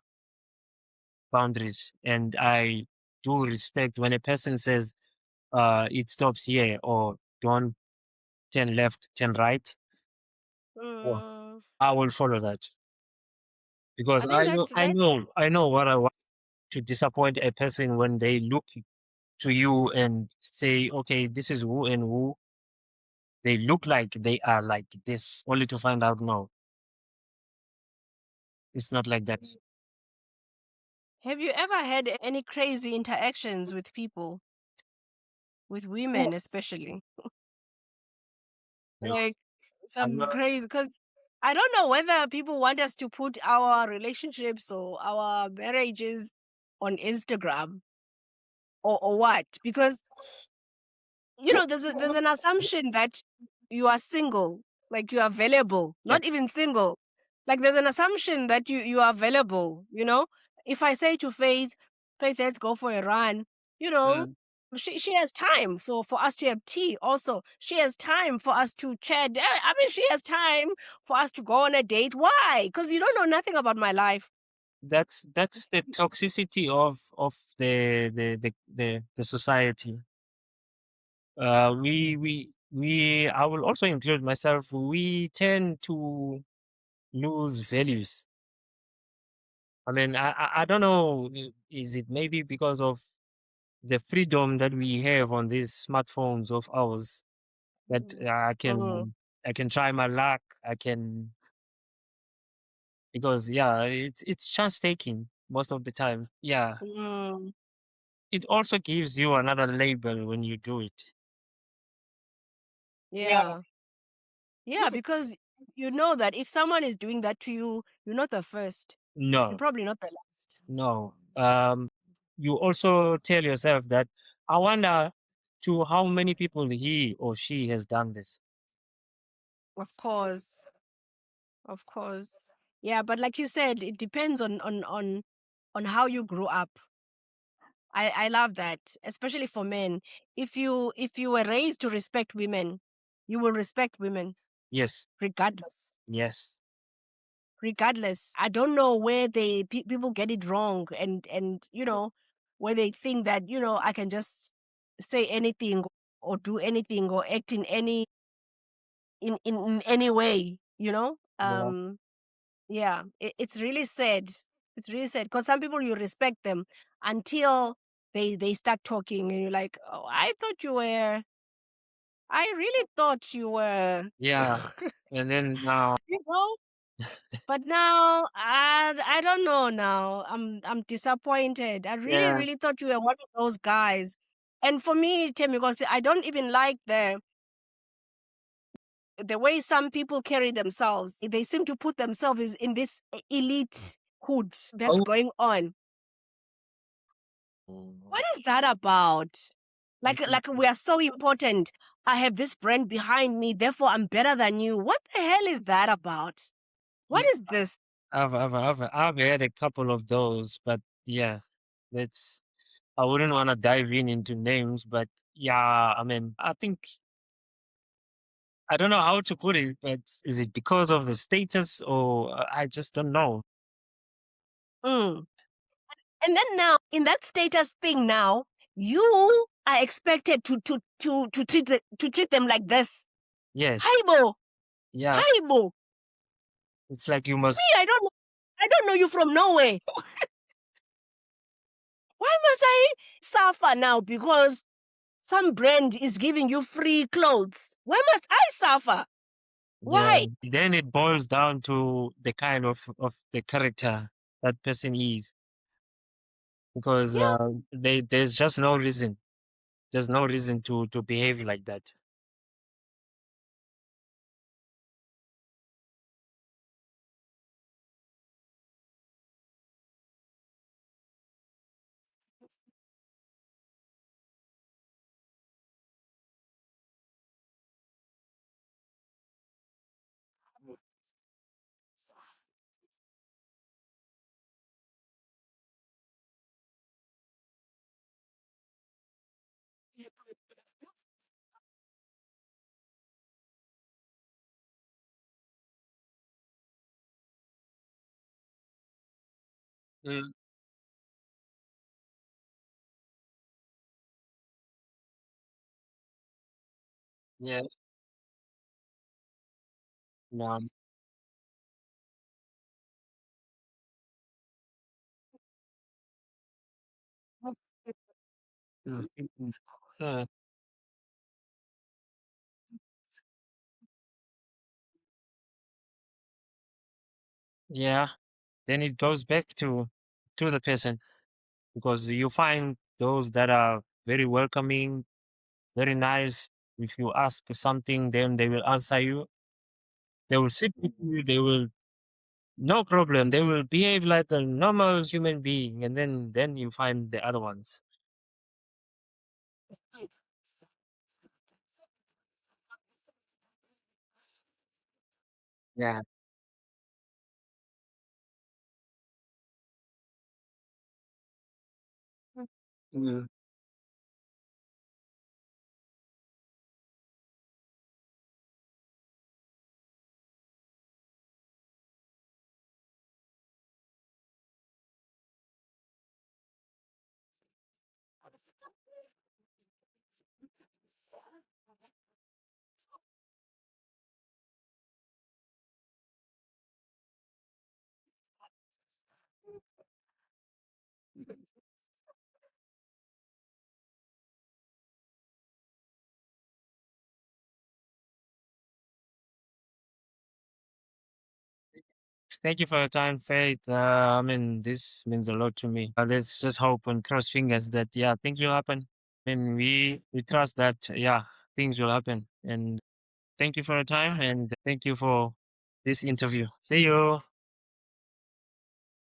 boundaries, and I do respect when a person says it stops here, or don't turn left, turn right. Well, mm. I will follow that because I think that's I know what I want, to disappoint a person when they look to you and say, okay, this is who and who. They look like they are like this, only to find out, no, it's not like that. Have you ever had any crazy interactions with people, with Oh, women especially? no, Like I'm some not. crazy, because I don't know whether people want us to put our relationships or our marriages on Instagram, or what. Because there's an assumption that you are single, like you are available, Yeah. not even single. Like there's an assumption that you are available. If I say to Faith, let's go for a run, you know, Mm, she has time for us to have tea. Also, she has time for us to chat. I mean, she has time for us to go on a date. Why? Because you don't know nothing about my life. that's the toxicity of the society. I will also include myself. We tend to lose values. I mean, I don't know. Is it maybe because of the freedom that we have on these smartphones of ours, that Mm, I can try my luck. I can, because yeah, it's chance taking most of the time. Yeah, mm, it also gives you another label when you do it. Yeah. yeah. Yeah, because you know that if someone is doing that to you, you're not the first. You're No, probably not the last. no. You also tell yourself that I wonder to how many people he or she has done this. Of course. Of course. Yeah, but like you said, it depends on how you grew up. I love that, especially for men. If you were raised to respect women, you will respect women. Yes. regardless. Yes. Regardless, I don't know where people get it wrong, and where they think that I can just say anything or do anything or act in in any way. Yeah. Yeah, it's really sad. It's really sad because some people, you respect them until they start talking and you're like, oh, I really thought you were. Yeah. And then now, you know but now I don't know. Now I'm disappointed. I really yeah. really thought you were one of those guys. And for me, Tim, because I don't even like the way some people carry themselves. They seem to put themselves in this elite hood that's Oh. going on. What is that about? Like we are so important. I have this brand behind me, therefore I'm better than you. What the hell is that about? What Yeah, is this? I've had a couple of those, but yeah, that's I wouldn't want to dive into names, but yeah, I mean, I think I don't know how to put it, but is it because of the status or I just don't know. Mm. And then now, in that status thing now, you are expected to treat them like this. Yes, Haibo, yeah, Haibo. it's like you Me, must. I don't know you from nowhere. Why must I suffer now because some brand is giving you free clothes? Why must I suffer? Yeah, Why? then it boils down to the kind of the character that person is, because Yeah. there's just no reason. There's no reason to behave like that. Mm, yeah, no. Mm, mm, uh, yeah, then it goes back to the person, because you find those that are very welcoming, very nice. If you ask for something, then they will answer you. They will sit with you. They will no problem. They will behave like a normal human being, and then you find the other ones. Yeah. Mm, thank you for your time, Faith. I mean, this means a lot to me. Let's just hope and cross fingers that yeah, things will happen. And we trust that yeah, things will happen. And thank you for your time, and thank you for this interview. See you.